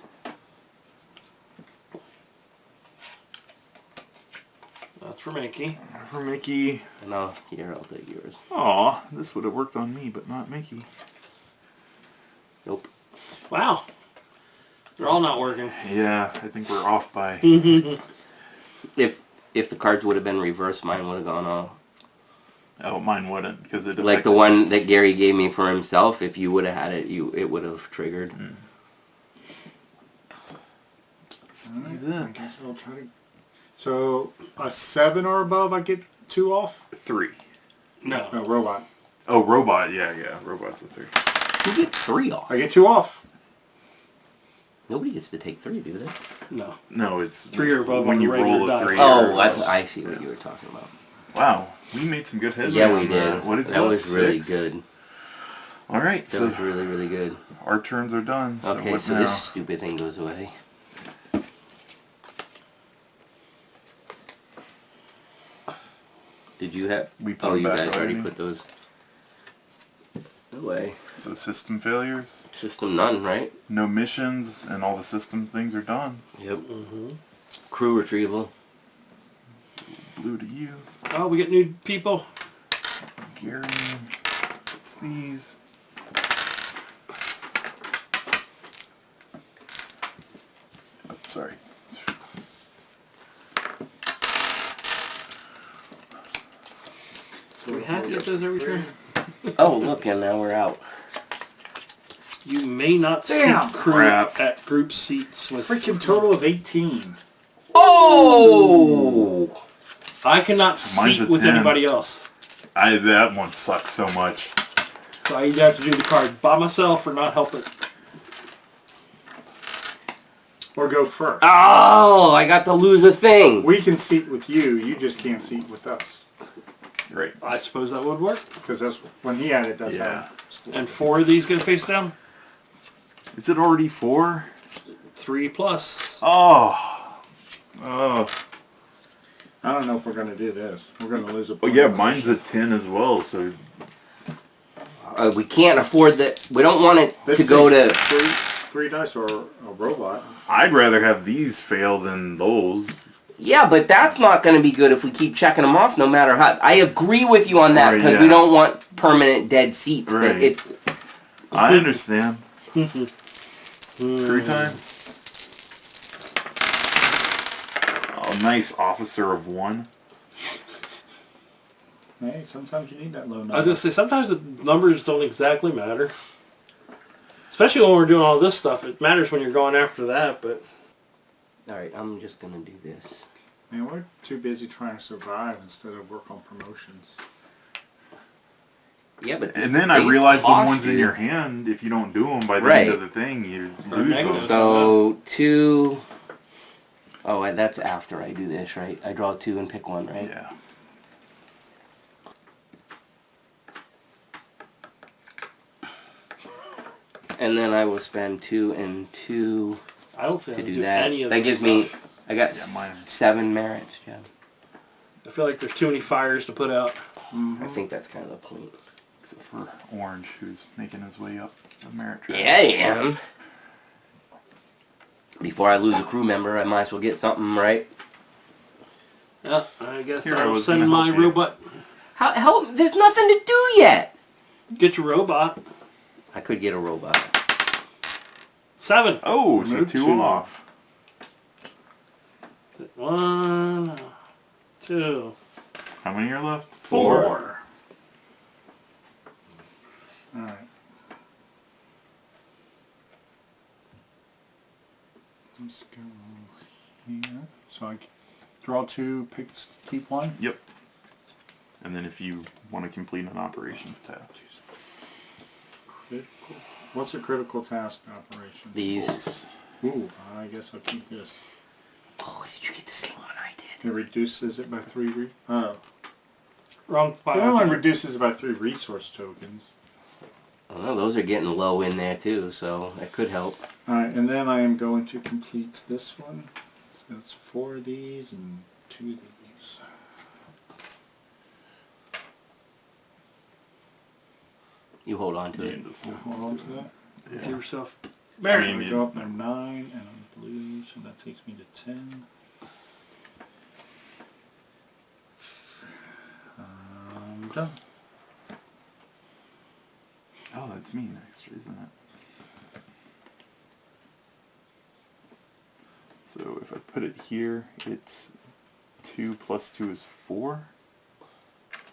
That's for Mickey. For Mickey. And I'll take yours. Aw, this would have worked on me, but not Mickey. Nope. Wow. They're all not working. Yeah, I think we're off by... If the cards would have been reversed, mine would have gone off. Oh, mine wouldn't, because it Like the one that Gary gave me for himself. If you would have had it, it would have triggered. Steve's I in. guess I'll try to... So, a 7 or above, I get 2 off? 3. No. No, robot. Oh, robot, yeah, robot's a 3. You get 3 off. I get 2 off. Nobody gets to take 3, do they? No. No, it's 3 or above when on you the roll regular a die. 3. Oh, I see what you were talking about. Wow, we made some good headway. Yeah, we on did. that. What is that was really 6? good. All right, That so was really, really good. our turns are done. So Okay, what so now? this stupid thing goes away. Did you have... We put Oh, them you back guys already already? put those away. So system failures, System none, right? no missions, and all the system things are done. Yep. Crew retrieval. Blue to you, Oh, we get new people. Gary. It's these. Oh, sorry. Do we have to get those every turn? Oh, look, and now we're out. You may not Damn, seat crew crap. at group seats with... Freaking total of 18. Oh! I cannot Mine's seat a with 10. anybody else. That one sucks so much. So I either have to do the card by myself or not help it. Or go first. Oh, I got to lose a thing. We can seat with you, you just can't seat with us. Right. I suppose that would work. Because that's when he had it, that's Yeah. how. And 4 of these go face down? Is it already 4? 3 plus. Oh. Oh. I don't know if we're going to do this. We're going to lose a Oh point. yeah, mine's a 10 as well. So We can't afford that. We don't want it This to go takes to... three dice or a robot. I'd rather have these fail than those. Yeah, but that's not going to be good if we keep checking them off no matter how... I agree with you on that Right, because yeah. we don't want permanent dead seats. Right. But it, I understand. Crew time. Oh, nice officer of 1. Hey, sometimes you need that low number. I was going to say, sometimes the numbers don't exactly matter. Especially when we're doing all this stuff. It matters when you're going after that, but... all right, I'm just going to do this. Man, we're too busy trying to survive instead of work on promotions. Yeah, but And these then I things realized the cost ones in you. your hand, if you don't do them by the Right. end of the thing, you Or lose negative. them. So 2. Oh, that's after I do this, right? I draw 2 and pick one, right? Yeah. And then I will spend 2 and 2 I don't think to I do do that. any of That this gives me. stuff. I got Yeah, mine is- 7 merits, Jim. I feel like there's too many fires to put out. I think that's kind of the point. Except for Orange, who's making his way up the merit track. Yeah, I am. Before I lose a crew member, I might as well get something right. Yeah, I guess Here, I I'll was send gonna my help you. robot. How? There's nothing to do yet. Get your robot. I could get a robot. 7. Oh, so Move 2 2. off. 1, 2, How many are left? 4. Alright. Let's go here. So I draw 2, keep 1. Yep. And then if you want to complete an operations task. Critical. What's a critical task operation? These. Ooh, I guess I'll keep this. Oh, did you get the same one I did? It reduces it by 3 oh. Wrong It file. only reduces it by 3 resource tokens. Well, those are getting low in there too, so that could help. Alright, and then I am going to complete this one. So it's 4 of these and 2 of these. You hold on to You it. can just- Hold on to that. Give yeah. yourself. I There mean, we go up there 9 and I'm blue, so that takes me to 10. I'm done. Oh, that's me next, isn't it? So if I put it here, it's 2 plus 2 is 4.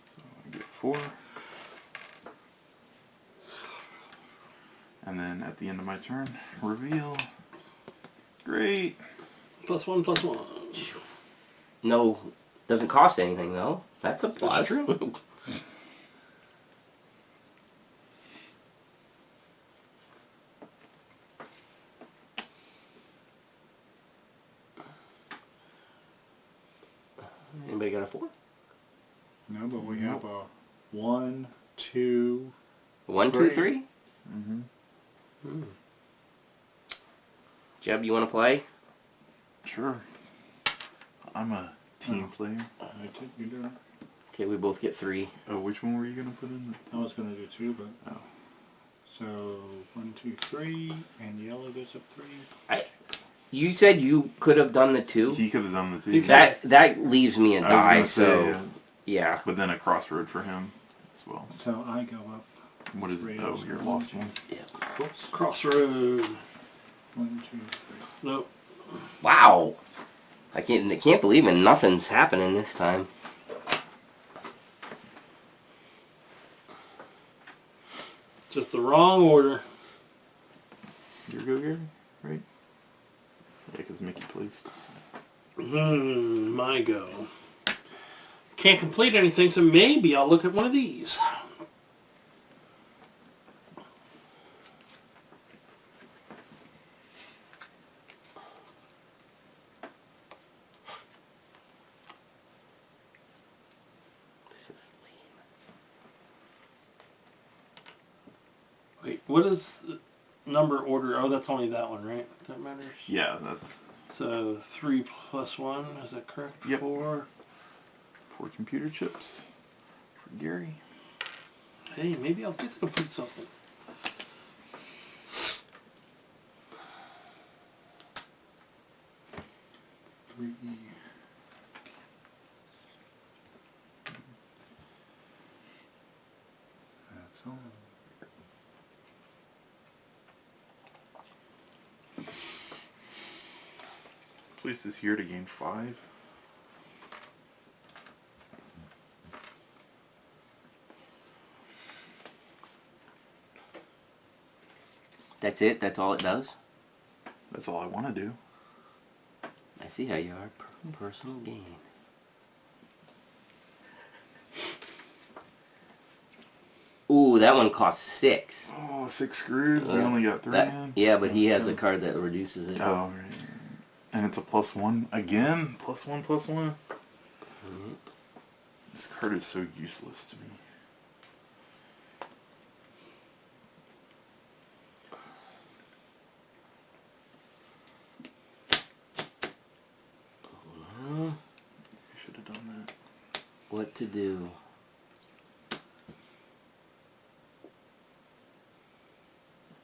So I get 4. And then at the end of my turn, reveal. Great. +1, +1. No, doesn't cost anything though. That's a plus. true. Anybody got a 4? No, but we have a 1, 2. 1, 2, 3. 3? Mm-hmm. Jeb, you want to play? Sure. I'm a team player. I did, you do it. Okay, we both get 3. Oh, which one were you going to put in? I was going to do 2, but... Oh. So, 1, 2, 3, and yellow goes up 3. You said you could have done the 2. He could have done the 2. You could. That leaves me a I was die, gonna say, so yeah. but then a crossroad for him as well. So I go up. What is it? 3. Oh, your lost one. Whoops. Crossroad. 1, 2, 3. Nope. Wow. I can't believe it. Nothing's happening this time. Just the wrong order. Your go, Gary? Right? Yeah, because Mickey placed. My go. Can't complete anything, so maybe I'll look at one of these. This is lame. Wait, what is the number order? Oh, that's only that one, right? That matters? Yeah, that's So 3 + 1, is that correct? Yep. 4. 4 computer chips for Gary. Hey, maybe I'll get to complete something. Three. That's all. Place is here to gain 5. That's it? That's all it does? That's all I want to do. I see how you are. Personal gain. Ooh, that one costs 6. Oh, 6 screws. We only got 3 in. Yeah, but he has a card that reduces it. Oh, right. And it's a +1 again. +1, +1. Mm-hmm. This card is so useless to me. I should have done that. What to do?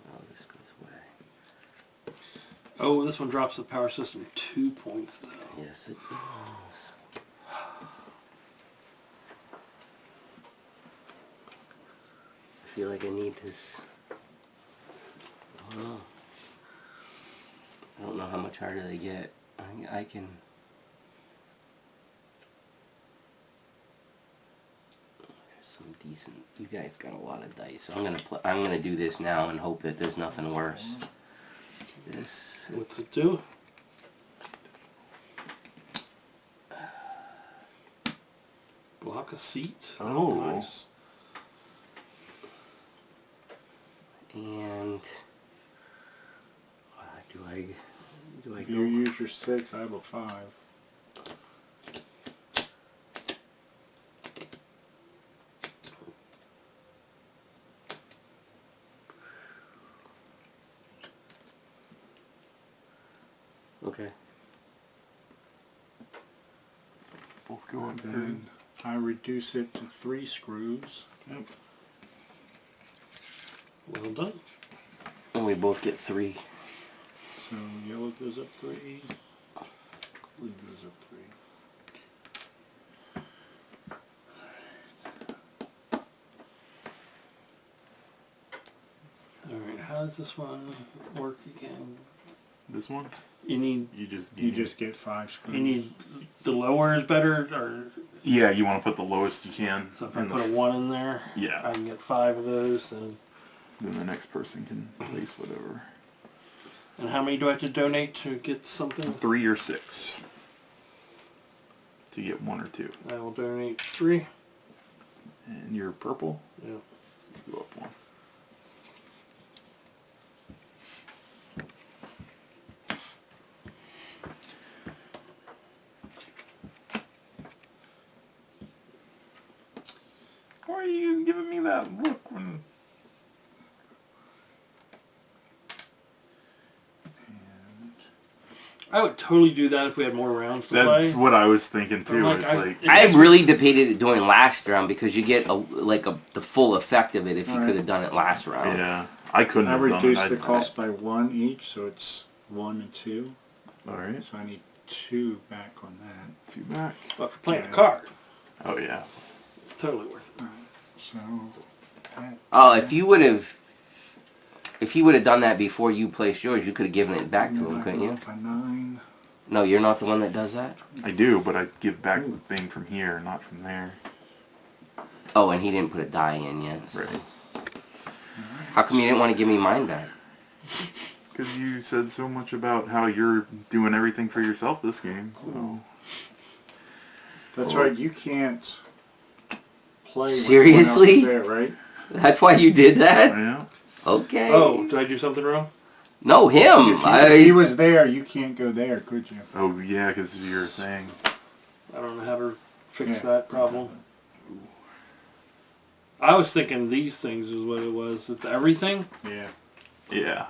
Oh, this goes away. Oh, this one drops the power system 2 points though. Yes, it does. I feel like I need this. I don't know. I don't know how much harder they get. I can. There's some decent. You guys got a lot of dice. I'm gonna do this now and hope that there's nothing worse. This. What's it do? Block a seat. Oh. Nice. And do I If go? you use your 6, I have a 5. Okay. Both go up 3. Then I reduce it to 3 screws. Yep. Well done. And we both get 3. So yellow goes up 3. Blue goes up 3. Alright, how does this one work again? This one? You need You just You just get 5 screws. you need the lower is better, or Yeah, you want to put the lowest you can. so if I in put a 1 in there, Yeah. I can get 5 of those. And Then the next person can place whatever. how many do I have to donate to get something? 3 or 6. To get 1 or 2. I will donate 3. And you're purple? Yeah. Go up 1. Why are you giving me that look when... I would totally do that if we had more rounds to That's play. what I was thinking too. Like, It's like... I really debated doing last round because you get the full effect of it if you Alright. could have done it last round. Yeah. I couldn't I have done it. reduced the cost by 1 each, so it's 1 and 2. Alright. So I need 2 back on that. 2 back. But for playing Yeah. a card, Oh yeah. totally worth it. So that, Oh, if you would have done that before you placed yours, you could have given it back to him, couldn't you? By 9. No, you're not the one that does that? I do, but I give back the thing from here, not from there. Oh, and he didn't put a die in yet. so- Right. How come you didn't want to give me mine back? Because you said so much about how you're doing everything for yourself this game, so... That's Oh. right, you can't play when Seriously? someone else is there, right? That's why you did that? Yeah. Okay. Oh, did I do something wrong? No, him. If he was there, you can't go there, could you? Oh yeah, because of your thing. I don't know how to fix Yeah. that problem. I was thinking these things is what it was. It's everything. Yeah. Yeah.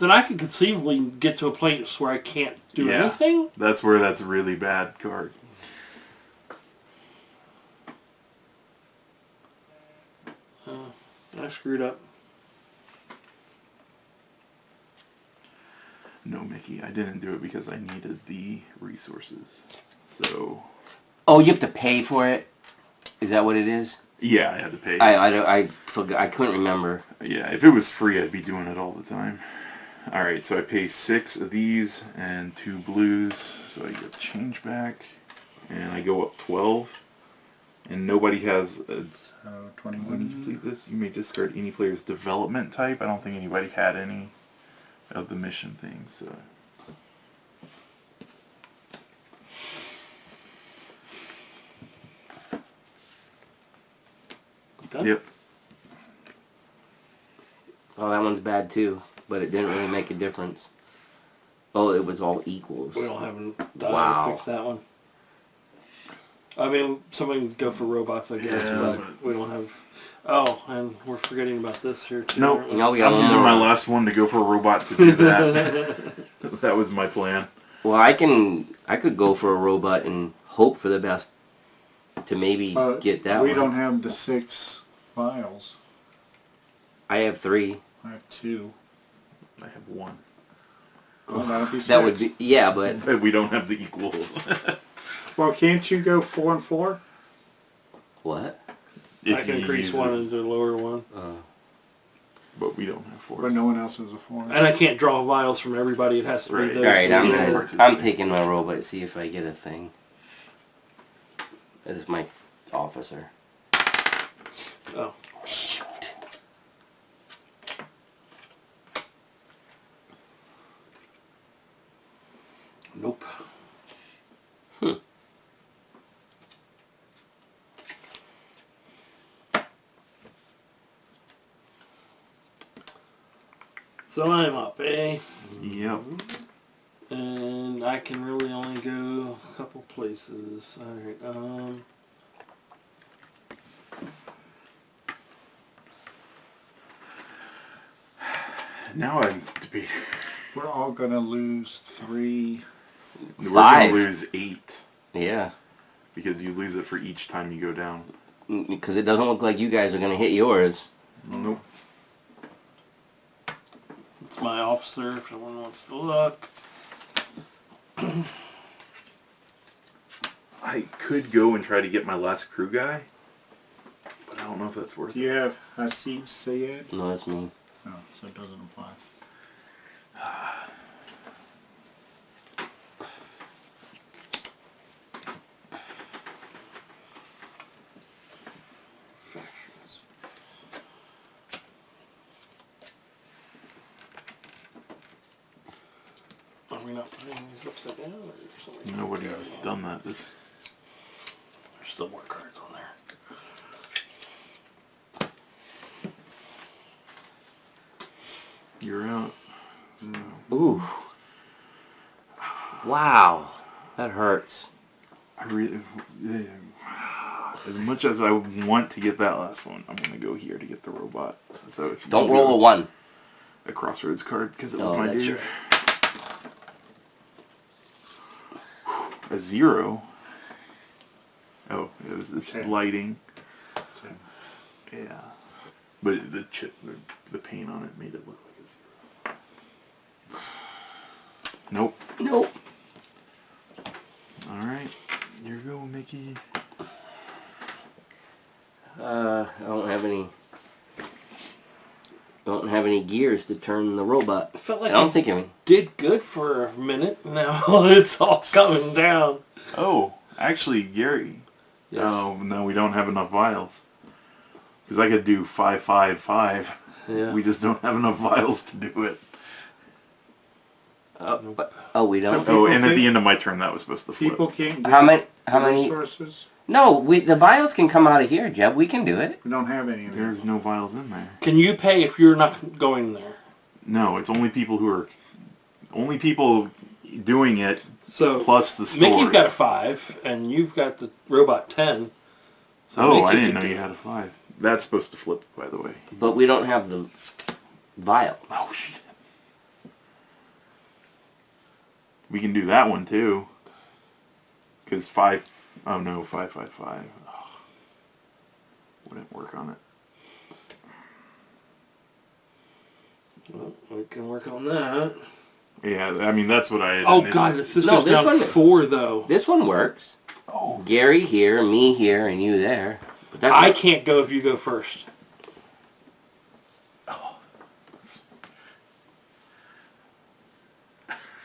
Then I could conceivably get to a place where I can't do Yeah. anything. That's where that's a really bad card. I screwed up. No, Mickey, I didn't do it because I needed the resources. So... Oh, you have to pay for it? Is that what it is? Yeah, I had to pay. I forgot. I couldn't remember. Yeah, if it was free, I'd be doing it all the time. Alright, so I pay 6 of these and 2 blues, so I get change back. And I go up 12. And nobody has a... So When you 21. complete this, you may discard any player's development type. I don't think anybody had any of the mission things, so... Okay. Yep. Oh, that one's bad too, but it didn't really make a difference. Oh, it was all equals. We don't have a die Wow. to fix that one. I mean, somebody can go for robots, I guess, Yeah, but we don't have... Oh, and we're forgetting about this here, too. Nope. aren't we? No, we got I'm one using more. my last one to go for a robot to do that. That was my plan. Well, I could go for a robot and hope for the best to maybe But get that we one. don't have the 6 vials. I have 3. I have 2. I have 1. Well, that'll be 6. That would be, yeah, but But we don't have the equals. Well, can't you go 4 and 4? what? I can increase one into lower one. But we don't have 4s. But no one else has a 4. And I can't draw vials from everybody. It has to Right. be those. Alright, who- I'm taking my robot to see if I get a thing. This is my officer. Oh. Shoot. Nope. So I'm up, eh? Yep. And I can really only go a couple places. Alright, Now I'm debating. We're all going to lose 3. We're 5. going to lose 8. Yeah. Because you lose it for each time you go down. Because it doesn't look like you guys are going to hit yours. Nope. it's my officer if someone wants to look. I could go and try to get my last crew guy. But I don't know if that's worth Do it. you have Hasib Sayed? No, that's me. No, so it doesn't apply. Are we not putting these upside down or something? Nobody's done that. This. There's still more cards on there. You're out. So. Ooh. Wow. That hurts. I really, as much as I want to get that last one, I'm gonna go here to get the robot. So if you Don't can roll go a 1. a crossroads card because it was Oh, my that's dude. right. A 0. Oh, it was this 10. lighting. 10. Yeah, but the chip, the paint on it made it look like a 0. Nope. Nope. All right, here you go, Mickey. I don't have any gears to turn the robot. I felt I like don't think I did good for a minute. Now it's all coming down. Oh, actually, Gary. Yes. Oh no, we don't have enough vials. Because I could do 5, 5, 5. Yeah. We just don't have enough vials to do it. we don't. Oh, People and at think- the end of my turn, that was supposed to flip. People can't get How many? resources. No, the vials can come out of here, Jeb. We can do it. We don't have any of them. There's no vials in there. Can you pay if you're not going there? No, it's only people who are, only people doing it So plus the stores. Mickey's got a 5, and you've got the robot 10. So Oh, Mickey I didn't can know do you it. had a 5. That's supposed to flip, by the way. But we don't have the vial. Oh shit. We can do that one too. Because 5. Oh no, 5, 5, 5. Oh, wouldn't work on it. Well, we can work on that. Yeah, I mean that's what I. Had Oh initially- God, if this No, goes this down one- 4 though, This one works. Oh, Gary here, me here, and you there. But that's I not- can't go if you go first.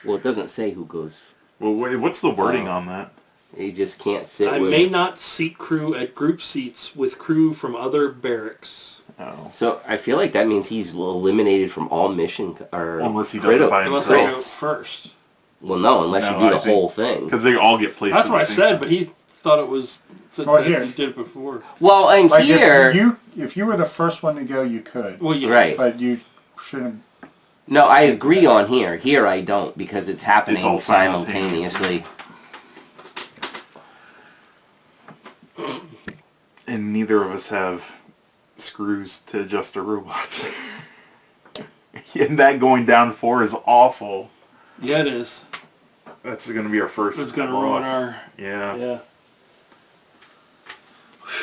Well, it doesn't say who goes. well, wait, what's the wording Oh. on that? You just can't sit I with. may not seat crew at group seats with crew from other barracks. Oh, So I feel like that means he's eliminated from all mission or unless he does critical. it by Unless I go himself. first. Well, no, unless No, you do I the think- whole thing. Because they all get placed. That's at what the I same said, time. but he thought it was So Oh, here. you did it before. Well, and Like here... if you were the first one to go, you could. Well, yeah. Right. But you shouldn't. No, I agree on here. Here I don't, because it's happening It's all simultaneously. And neither of us have screws to adjust our robots. And that going down 4 is awful. Yeah, it is. That's going to be our first. It's going to loss. ruin our... Yeah. Yeah.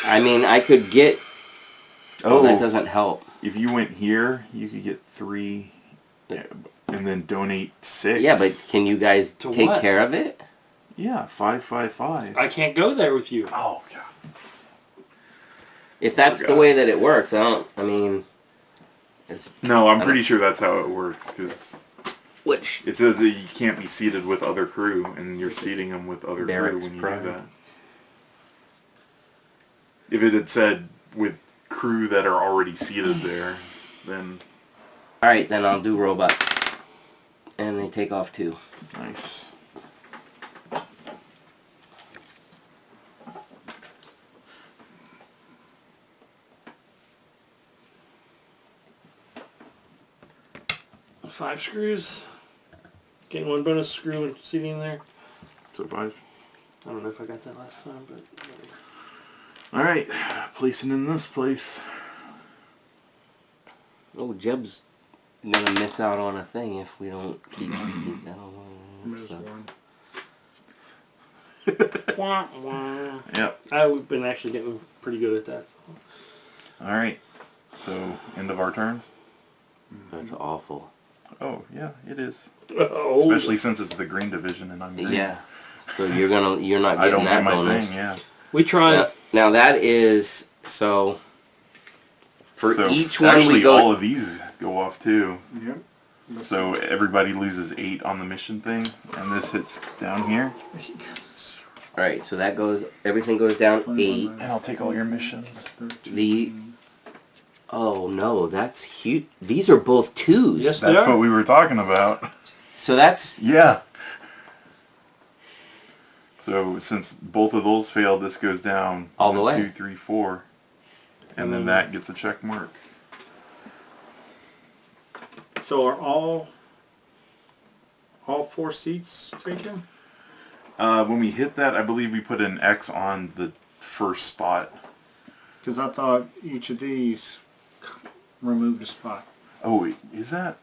I mean, I could get... Oh, that doesn't help. If you went here, you could get 3 and then donate 6. Yeah, but can you guys To take what? care of it? Yeah, 555. I can't go there with you. Oh, God. If that's the way that it works, I mean... It's, No, I'm pretty sure that's how it works, because which? it says that you can't be seated with other crew, and you're seating them with other Barracks crew when you pride. do that. If it had said with crew that are already seated there, then... Alright, then I'll do robot. And they take off 2. Nice. Five screws. Getting 1 bonus screw and seating there. So 5. I don't know if I got that last time, but... Alright, placing in this place. Oh, Jeb's gonna miss out on a thing if we don't keep that on. There's one. Wah, wah. Yep. I've been actually getting pretty good at that. Alright. So, end of our turns? That's awful. Oh, yeah, it is. Oh. Especially since it's the green division and I'm green. Yeah. So you're not I getting don't that get my bonus. thing, yeah. We tried. Now that is so. For so each one actually we go. all of these go off too. Yep. So everybody loses 8 on the mission thing, and this hits down here. All right, so that goes. Everything goes down 8. And I'll take all your missions. 13. The. Oh no, that's huge. These are both 2s. Yes, they That's are. what we were talking about. So that's. Yeah. So since both of those failed, this goes down All the 1, way. 2, 3, 4, and then that gets a check mark. So are all 4 seats taken? When we hit that, I believe we put an X on the first spot. Because I thought each of these removed a spot. Oh, wait, is that?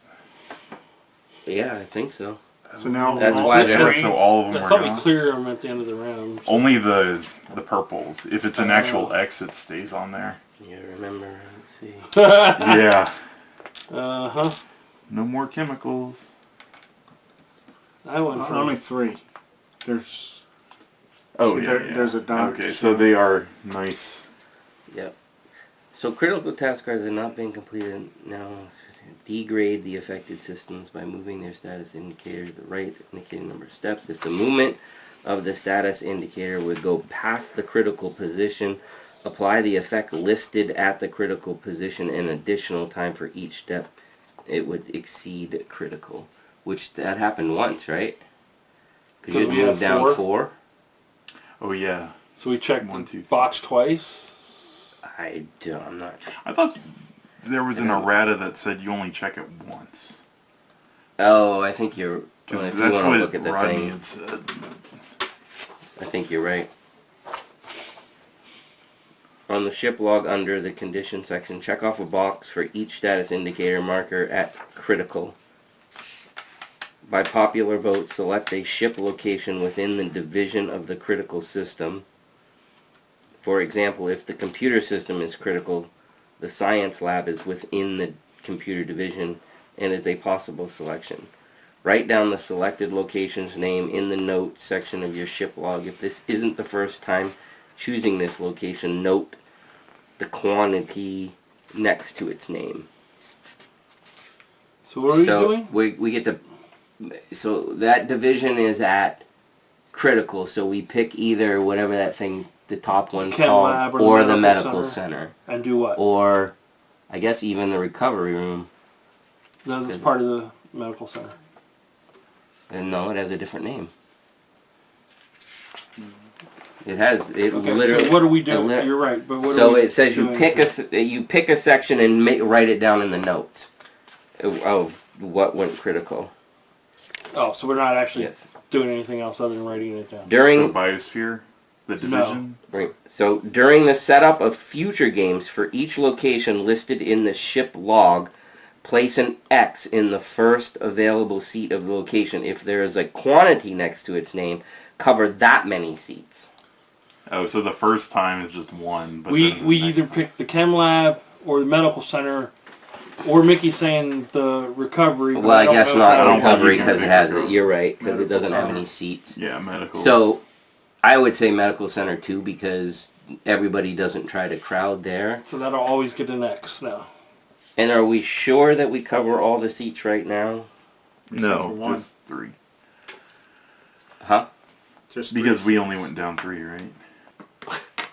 Yeah, I think so. So now That's all why three- they're- So all of them I are thought we gone? cleared them at the end of the round. Only the purples. If it's an actual X, it stays on there. You remember? Let's see. Yeah. Uh-huh. No more chemicals. I went from... only 3. There's Oh, See, yeah, there- there's a dot. Okay, so they are nice. Yep. So critical task cards are not being completed now. Degrade the affected systems by moving their status indicator to the right, indicating number of steps. If the movement of the status indicator would go past the critical position, apply the effect listed at the critical position an additional time for each step. It would exceed critical, which that happened once, right? Because you we moved have down 4. 4. Oh, yeah. So we checked 1, 2, 3. box twice. I'm not sure. I thought there was an errata that said you only check it once. Oh, I think you're. Because If you that's want to what look at the Rodney thing, had said. I think you're right. On the ship log under the condition section, check off a box for each status indicator marker at critical. By popular vote, select a ship location within the division of the critical system. For example, if the computer system is critical, the science lab is within the computer division and is a possible selection. Write down the selected location's name in the notes section of your ship log. If this isn't the first time choosing this location, note the quantity next to its name. So what are we So doing? we get to. So that division is at critical. So we pick either whatever that thing, the top one's Chem called, lab or the medical center, And do what? or I guess even the recovery room. No, that's part of the medical center. And no, it has a different name. It has it Okay, literally. so what do we do? it You're right, but what so are we it says you doing? pick a section and write it down in the notes of what went critical. Oh, so we're not actually Yes. doing anything else other than writing it down. During So biosphere, the division. Right. So during the setup of future games for each location listed in the ship log, place an X in the first available seat of the location. If there is a quantity next to its name, cover that many seats. Oh, so the first time is just one. But We then the we next either time- pick the chem lab or the medical center, or Mickey's saying the recovery. but Well, I don't guess know not if I don't that- think recovery you can because it pick has recovery. it. You're right because it Medical doesn't have center. any seats. Yeah, medical. So I would say medical center too because everybody doesn't try to crowd there. So that'll always get an X now. And are we sure that we cover all the seats right now? Except for no, one. just 3. Huh? Just Because three. we only went down 3, right?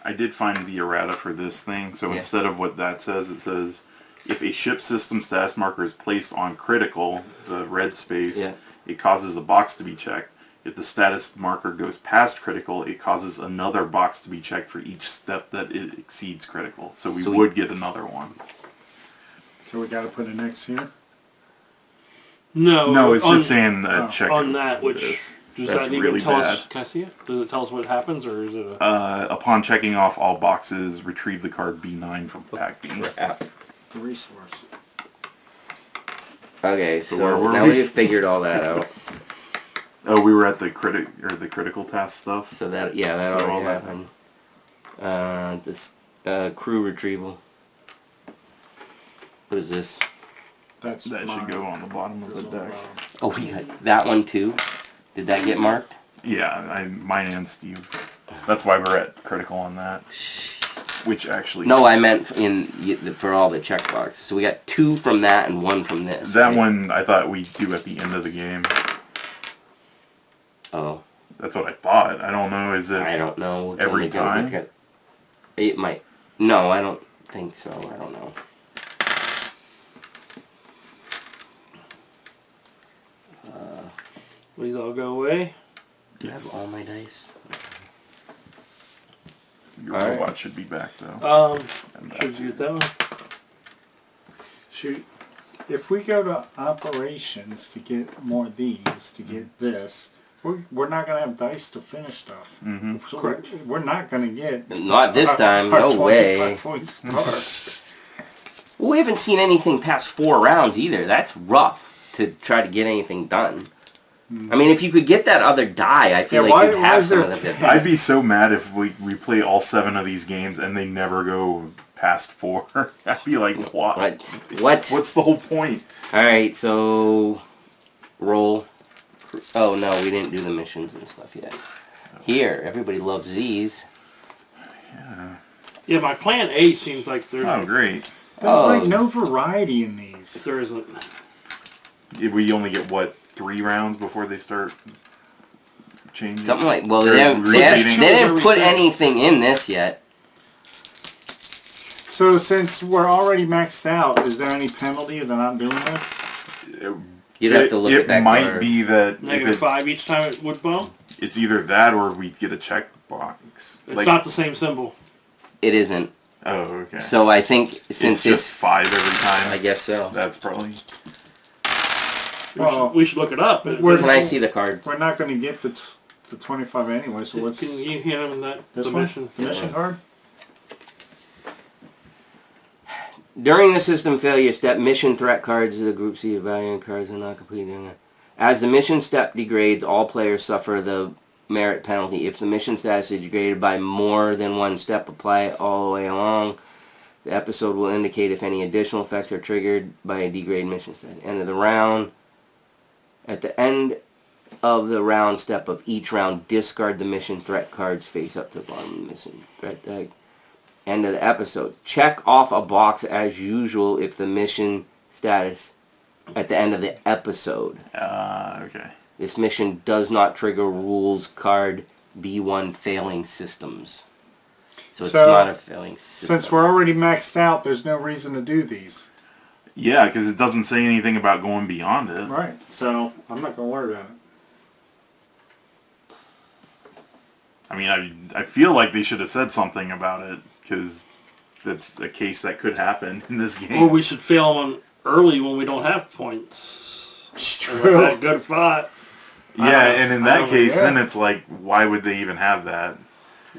I did find the errata for this thing, so Yeah. instead of what that says, it says, if a ship system status marker is placed on critical, the red space, Yeah. it causes a box to be checked. If the status marker goes past critical, it causes another box to be checked for each step that it exceeds critical. So we So we- would get another one. So we got to put an X here. No, it's on, just saying oh, check on it. that, which This. does That's that even really tell bad. us? Can I see it? Does it tell us what happens, or is it a? Upon checking off all boxes, retrieve the card B9 from pack B. Crap. The resource. Okay, So so where were now we? we've figured all that out. Oh, we were at the critical task stuff. So that that So all already that- happened. This crew retrieval. What is this? That's That mine. should go on the bottom of the deck. Oh, we got that one too. Did that get marked? Yeah, mine and Steve. That's why we're at critical on that. Which actually... No, I meant for all the checkboxes. So we got 2 from that and 1 from this. That right? one I thought we'd do at the end of the game. Oh, That's what I thought. I don't know, is it... I don't know. Every Let me go time? look at- It might. No, I don't think so. I don't know. Please all go away. Do I have all my dice? Your Alright. robot should be back, though. And Should that's we get that one? Shoot. If we go to operations to get more of these, to get this, we're not going to have dice to finish stuff. Mhm. So we're not going to get... Not this time. our No way. 25-point start. Well, we haven't seen anything past 4 rounds either. That's rough to try to get anything done. I mean, if you could get that other die, I feel Yeah, like you'd why have is some there of the I'd be so mad if we play all 7 of these games and they never go past 4. I'd be like, what? What? What's the whole point? Alright, so... Roll. Oh, no, we didn't do the missions and stuff yet. Here, everybody loves these. Yeah. Yeah, my plan A seems like there's Oh, great. There's Oh. like no variety in these. there isn't. We only get, what, 3 rounds before they start changing? Something like... Well, Or they didn't repeating. put anything in this yet. So since we're already maxed out, is there any penalty to not doing this? You'd have to look at that It might card. be that if -5 each time it would bow. it's either that or we get a check box. It's not the same symbol. It isn't. Oh, okay. So I think since it's just 5 every time. I guess so. That's probably... We should look it up. Can I see the card? We're not going to get the 25 anyway, so what's... Can you hand him that This the one? mission? The mission card? During the system failure step, mission threat cards of the group C value cards are not completed. As the mission step degrades, all players suffer the merit penalty. If the mission status is degraded by more than 1 step, apply it all the way along. The episode will indicate if any additional effects are triggered by a degraded mission status. End of the round. At the end of the round step of each round, discard the mission threat cards face up to the bottom of the mission threat deck. End of the episode. Check off a box as usual if the mission status at the end of the episode. Okay. This mission does not trigger rules card B1 failing systems. So it's So, not a failing system. Since we're already maxed out, there's no reason to do these. Yeah, because it doesn't say anything about going beyond it. Right. So I'm not going to worry about it. I mean, I feel like they should have said something about it, because that's a case that could happen in this game. Or we should fail on early when we don't have points. It's And with that good fight. Yeah, and in that case, yeah. then it's like, why would they even have that?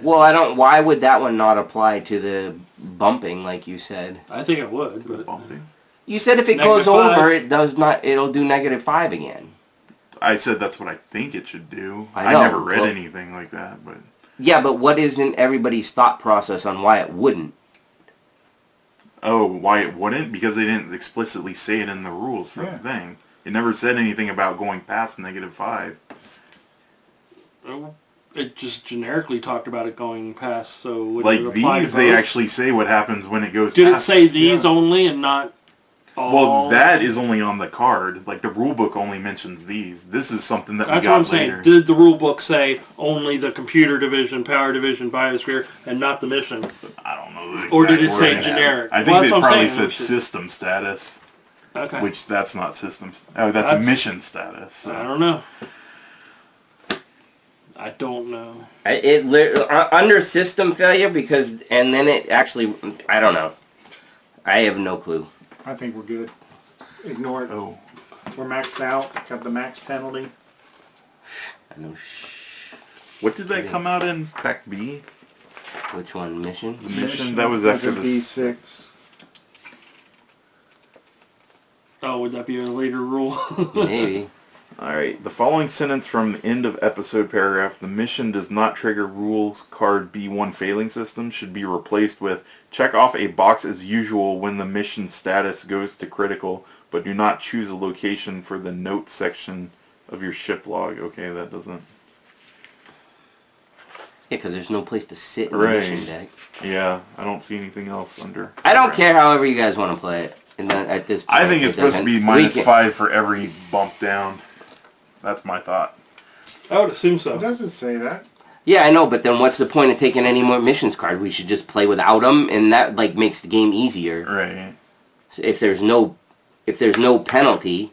Well, why would that one not apply to the bumping, like you said? I think it would, but Bumping? You said if it Negative goes over, 5. it does not. It'll do -5 again. I said that's what I think it should do. I I know, never read well- anything like that, but... Yeah, but what isn't everybody's thought process on why it wouldn't? Oh, why it wouldn't? Because they didn't explicitly say it in the rules for the thing. It never said anything about going past -5. it just generically talked about it going past. So would Like it apply these, to they both? actually say what happens when it goes Did it past. say these only and not all? Well, that is only on the card. Like, the rule book only mentions these. This is something that That's we what I'm got saying. later. Did the rule book say only the computer division, power division, biosphere, and not the mission? I don't know. The Or did it exact say wording. generic? I Well, think that's they what I'm probably saying. said system status, Okay. which that's not systems. Oh, that's That's- mission status. So. I don't know. I don't know. Under system failure and then it actually, I don't know. I have no clue. I think we're good. Ignore it. Oh, We're maxed out. Got the max penalty. I know. what did that come out in? Pack B? Which one? Mission? The mission? That was after this. D6. Oh, would that be a later rule? Maybe. Alright, the following sentence from the end of episode paragraph, the mission does not trigger rules card B1 failing system, should be replaced with check off a box as usual when the mission status goes to critical, but do not choose a location for the notes section of your ship log. Okay, that doesn't... Yeah, because there's no place to sit in the Right. mission deck. Yeah, I don't see anything else under... I don't care however you guys want to play it. And then at this point, I think it's supposed to be -5 for every bump down. That's my thought. I would assume It so. doesn't say that. Yeah, I know, but then what's the point of taking any more missions card? We should just play without them, and that like makes the game easier. Right. If there's no penalty,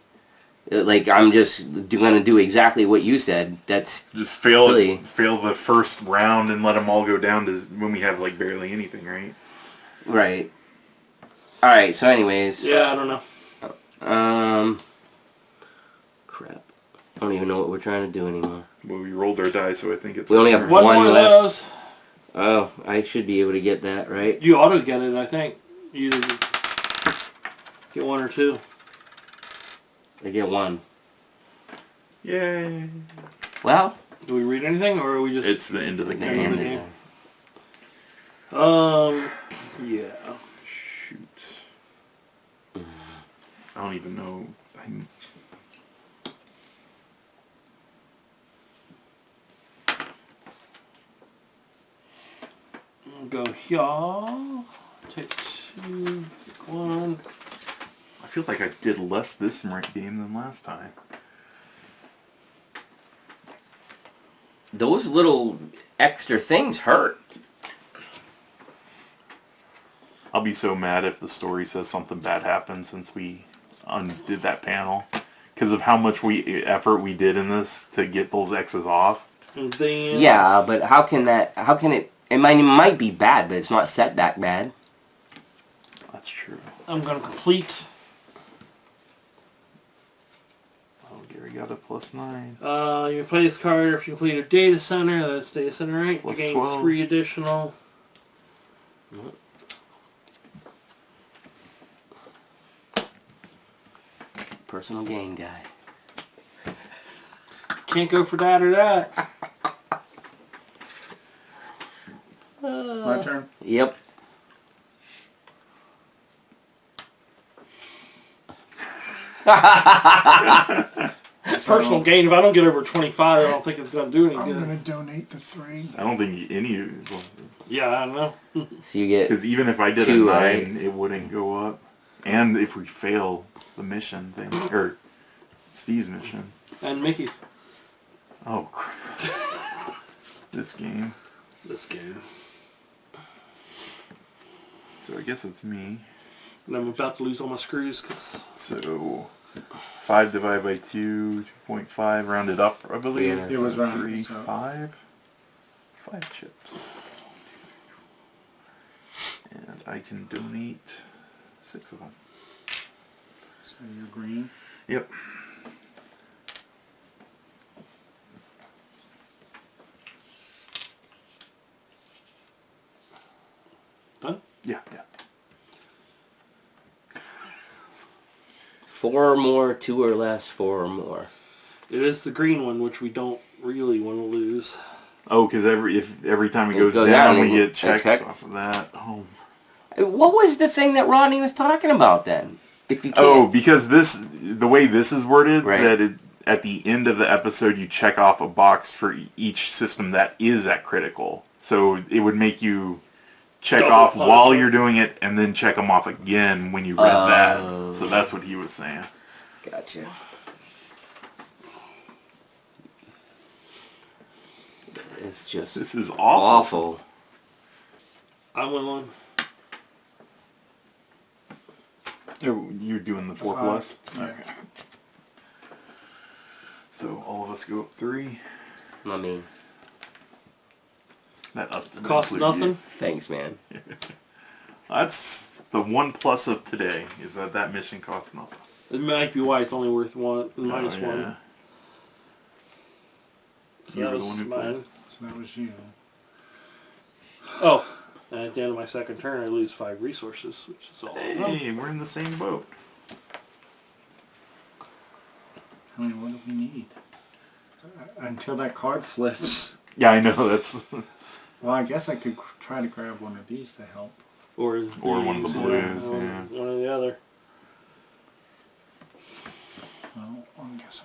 like I'm just gonna do exactly what you said. That's Just fail silly. fail the first round and let them all go down to when we have like barely anything, right? Right. All right. So, anyways. Yeah, I don't know. Crap. I don't even know what we're trying to do anymore. Well, we rolled our die, so I think it's... We only have One One more of left. those. Oh, I should be able to get that, right? You ought to get it, I think. You either get one or two. I get one. Yay! Well, Do we read anything, or are we just... It's the end of the the end of game. the game. Yeah. Shoot. I don't even know. Go here. Take two. Take one. I feel like I did less this game than last time. Those little extra things hurt. I'll be so mad if the story says something bad happened since we undid that panel. Because of how much effort we did in this to get those X's off. And then... Yeah, but how can it... It might be bad, but it's not set that bad. That's true. I'm going to complete. Oh, Gary got a +9. You can play this card if you complete a data center. That's data center, right? Plus you gain 12. 3 additional. Personal gain guy. Can't go for that or that. My turn. Yep. Personal gain, if I don't get over 25, I don't think it's going to do any I'm good. gonna donate the 3. I don't think any of you... Yeah, I don't know. So you get... Because even if I did Two, a 9, right? it wouldn't go up. And if we fail the mission thing, or Steve's mission. And Mickey's. Oh, crap. This game. This game. So I guess it's me. And I'm about to lose all my screws because... So 5 divided by 2, 2.5, rounded up, I believe. Yeah, it was rounded, 3, so. 5? 5 chips. And I can donate 6 of them. So you're green. Yep. Done? Yeah, yeah. 4 or more, 2 or less, 4 or more. It is the green one, which we don't really want to lose. Oh, because every time it It goes goes down, down, we it get checks checks. off of that. Oh. What was the thing that Rodney was talking about then? If you can't... Oh, because the way this is worded, Right. that at the end of the episode, you check off a box for each system that is at critical. So it would make you check Double off while punishment. you're doing it, and then check them off again when you read that. So that's what he was saying. Gotcha. It's just This is awful. awful. I win one. You're doing the 4 plus? Yeah. Okay. So all of us go up 3. I mean, That doesn't Cost include nothing. you. thanks, man. That's the 1 plus of today, is that mission costs nothing. It might be why it's only worth minus Oh, yeah. 1. So You that were the was one who mine. plays. So that was you. Oh, and at the end of my second turn, I lose 5 resources, which is all. Hey, we're in the same boat. I mean, what do we need? Until that card flips. Yeah, I know, that's... Well, I guess I could try to grab one of these to help. Or one of the these, blues, or yeah. one or the other. Well, I guess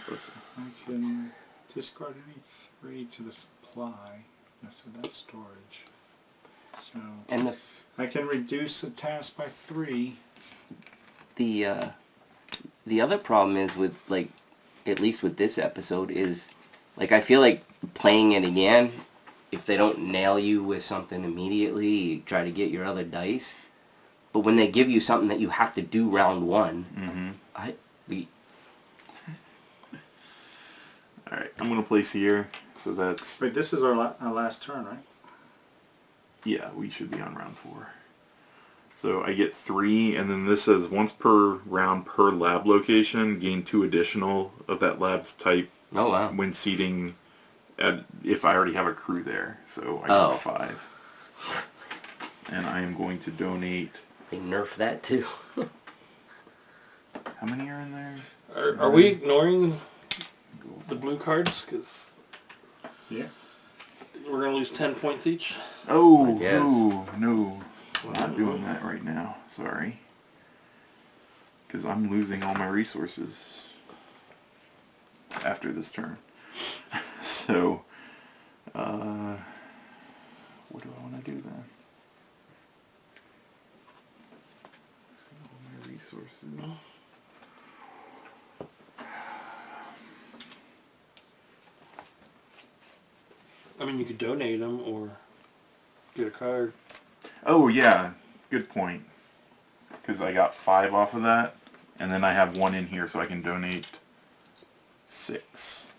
Listen. I can discard any 3 to the supply. No, so that's storage. So And I can reduce a task by 3. the other problem is with, like, at least with this episode, is like, I feel like playing it again, if they don't nail you with something immediately, you try to get your other dice. But when they give you something that you have to do round 1, Alright, I'm gonna place here, so that's... Wait, this is our last turn, right? Yeah, we should be on round 4. So I get 3, and then this says once per round per lab location, gain 2 additional of that lab's type oh wow. when seating, if I already have a crew there. So I Oh. get 5. And I am going to donate... They nerf that too. How many are in there? Are we ignoring the blue cards? Because Yeah. we're going to lose 10 points each. Oh, I guess. no. I'm not doing that right now. Sorry. Because I'm losing all my resources after this turn. So, what do I want to do then? Losing all my resources. I mean, you could donate them or get a card. Oh, yeah. Good point. Because I got 5 off of that. And then I have 1 in here, so I can donate 6.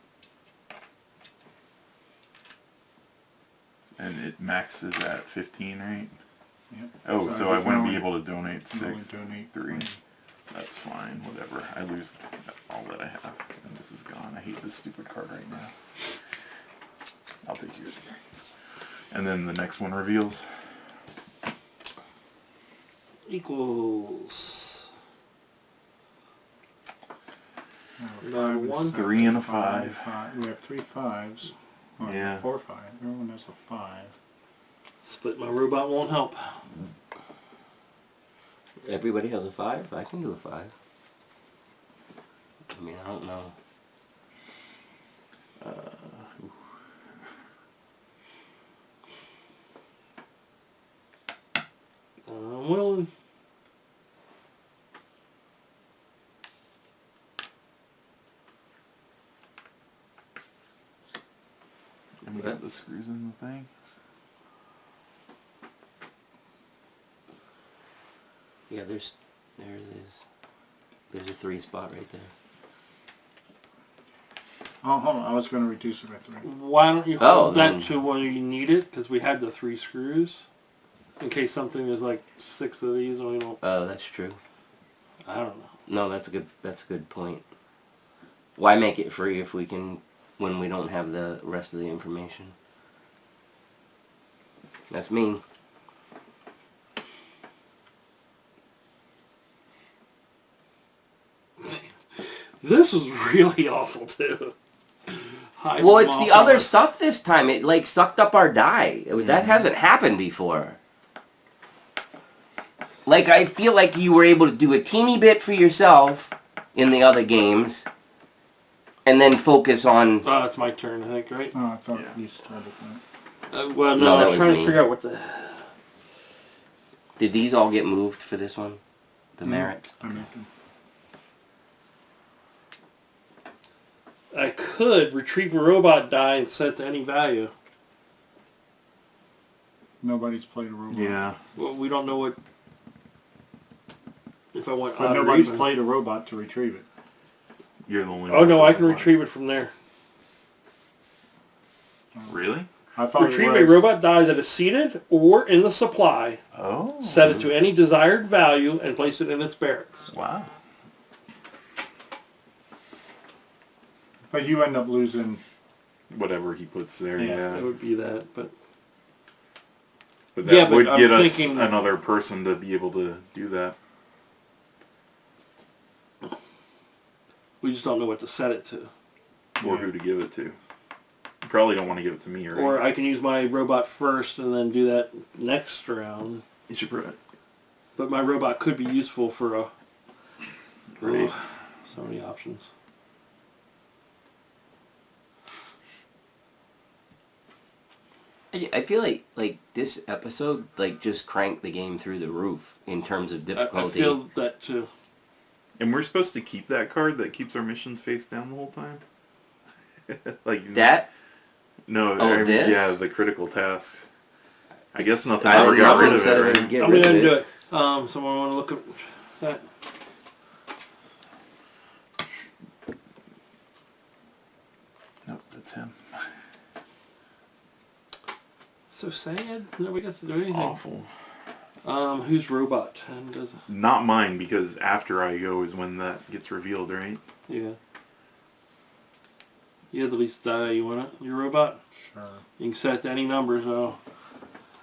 And it maxes at 15, right? Yep. Oh, so I can wouldn't be only- able to donate can only 6. donate 3. 3. That's fine, whatever. I lose all that I have. And this is gone. I hate this stupid card right now. I'll take yours here. And then the next one reveals. Equals. No, One. 3 and a 5. We have 3 5s. Or Yeah. 4 5. Everyone has a 5. Split my robot won't help. Everybody has a 5? I can do a 5. I mean, I don't know. I'm willing. got the screws in the thing. Yeah, there it is. There's a 3 spot right there. Oh, hold on. I was going to reduce it by 3. Why don't you Oh, hold then- that to when you need it? Because we had the 3 screws. In case something is like 6 of these and we don't... Oh, that's true. I don't know. No, that's a good point. Why make it free if we can, when we don't have the rest of the information? That's mean. This was really awful too. Well, it's the other stuff this time. It like sucked up our die. That hasn't happened before. Like, I feel like you were able to do a teeny bit for yourself in the other games, and then focus on... Oh, it's my turn, I think, right? Oh, I thought Yeah. you started that. Well, No, no, that I was was trying me. to figure out what the... Did these all get moved for this one? The merits? I make them. I could retrieve a robot die and set it to any value. Nobody's played a robot. Yeah. Well, we don't know what... If I want But odd or nobody's even. played a robot to retrieve it. You're the only Oh one. no, I can retrieve it from there. Really? I thought Retrieve it a was. robot die that is seated or in the supply, Oh. set it to any desired value, and place it in its barracks. Wow. But you end up losing. Whatever he puts there, Yeah, yeah. It would be that, but... But that Yeah, but would I'm get us thinking- another person to be able to do that. We just don't know what to set it to. Or who to give it to. You probably don't want to give it to me, right? Or I can use my robot first and then do that next round. You should put it. But my robot could be useful for a... Right. Oh, so many options. I feel like this episode just cranked the game through the roof in terms of I difficulty. feel that too. And we're supposed to keep that card that keeps our missions face down the whole time? Like that? No, Oh, this? yeah, the critical tasks. I guess nothing I ever would got love rid of instead it, of right? it, get I'm rid going of to do it. it. Someone want to look at that? Nope, that's him. So sad. Nobody gets to do It's anything. awful. Who's robot? And does Not mine, because after I go is when that gets revealed, right? yeah. You have the least die. You want it? Your robot? Sure. You can set it to any number. So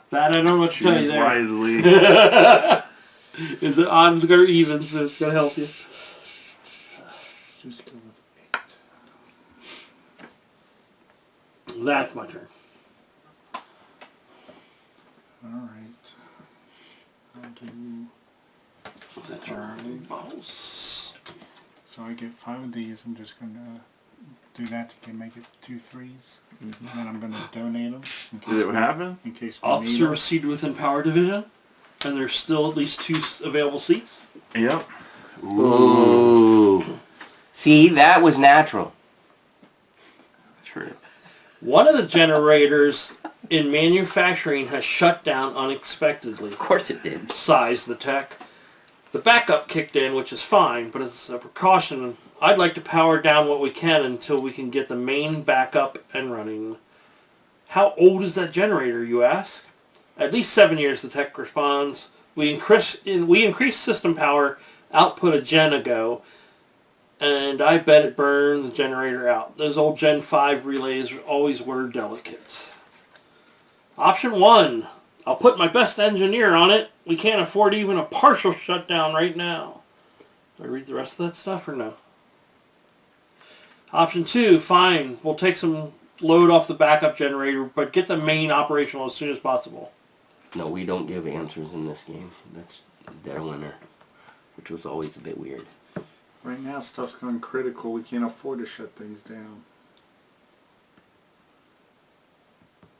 that I don't know what to tell you Choose there. wisely. Is it odds or evens? It's gonna help you. Just go with 8. That's my turn. Alright. I'll do. Is that your balls? So I get 5 of these. I'm just going to do that to make it 2 3s. And then I'm going to donate them. Did it happen? In case we need Officer them. received within power division, and there's still at least 2 available seats. Yep. Ooh. See, that was natural. True. One of the generators in manufacturing has shut down unexpectedly. Of course it did. Sighs the tech. The backup kicked in, which is fine, but as a precaution, I'd like to power down what we can until we can get the main backup and running. How old is that generator, you ask? At least 7 years, the tech responds. We increased system power output a gen ago, and I bet it burned the generator out. Those old Gen 5 relays always were delicate. Option 1. I'll put my best engineer on it. We can't afford even a partial shutdown right now. Do I read the rest of that stuff or no? Option 2. Fine. We'll take some load off the backup generator, but get the main operational as soon as possible. No, we don't give answers in this game. That's their winner, which was always a bit weird. Right now, stuff's going critical. We can't afford to shut things down.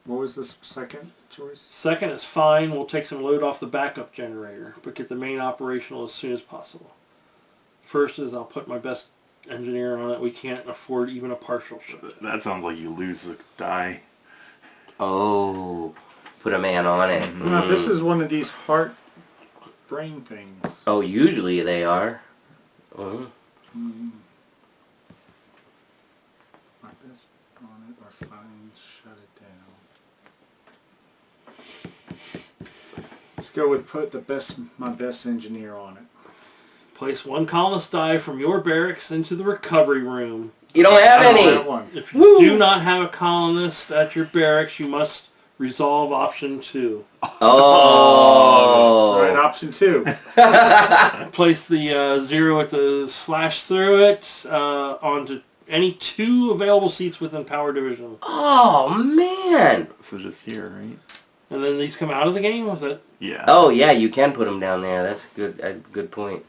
What was the second choice? Second is fine. We'll take some load off the backup generator, but get the main operational as soon as possible. First is I'll put my best engineer on it. We can't afford even a partial shutdown. That sounds like you lose the die. Oh, put a man on it. Now, this is one of these heart brain things. Oh, usually they are. Oh. Like this on it or fine, shut it down. Let's go with put my best engineer on it. Place one colonist die from your barracks into the recovery room. You don't have I don't any. have one. If you do not have a colonist at your barracks, you must resolve option 2. Oh. All right, option 2. Place the 0 with the slash through it onto any 2 available seats within power division. Oh, man. So just here, right? And then these come out of the game? Was that? Yeah. Oh, yeah, you can put them down there. That's good. Good point.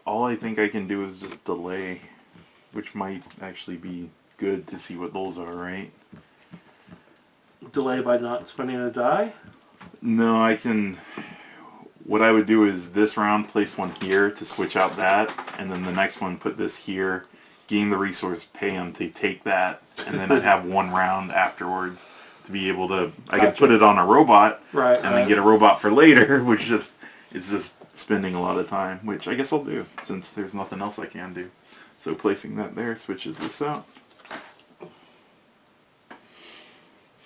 All I think I can do is just delay, which might actually be good to see what those are, right? Delay by not spending a die? No, I can... What I would do is this round, place one here to switch out that, and then the next one put this here, gain the resource, pay them to take that, and then I'd have one round afterwards to be able to... I could put it on a robot, Right. and then get a robot for later, which is just spending a lot of time, which I guess I'll do, since there's nothing else I can do. So placing that there switches this out.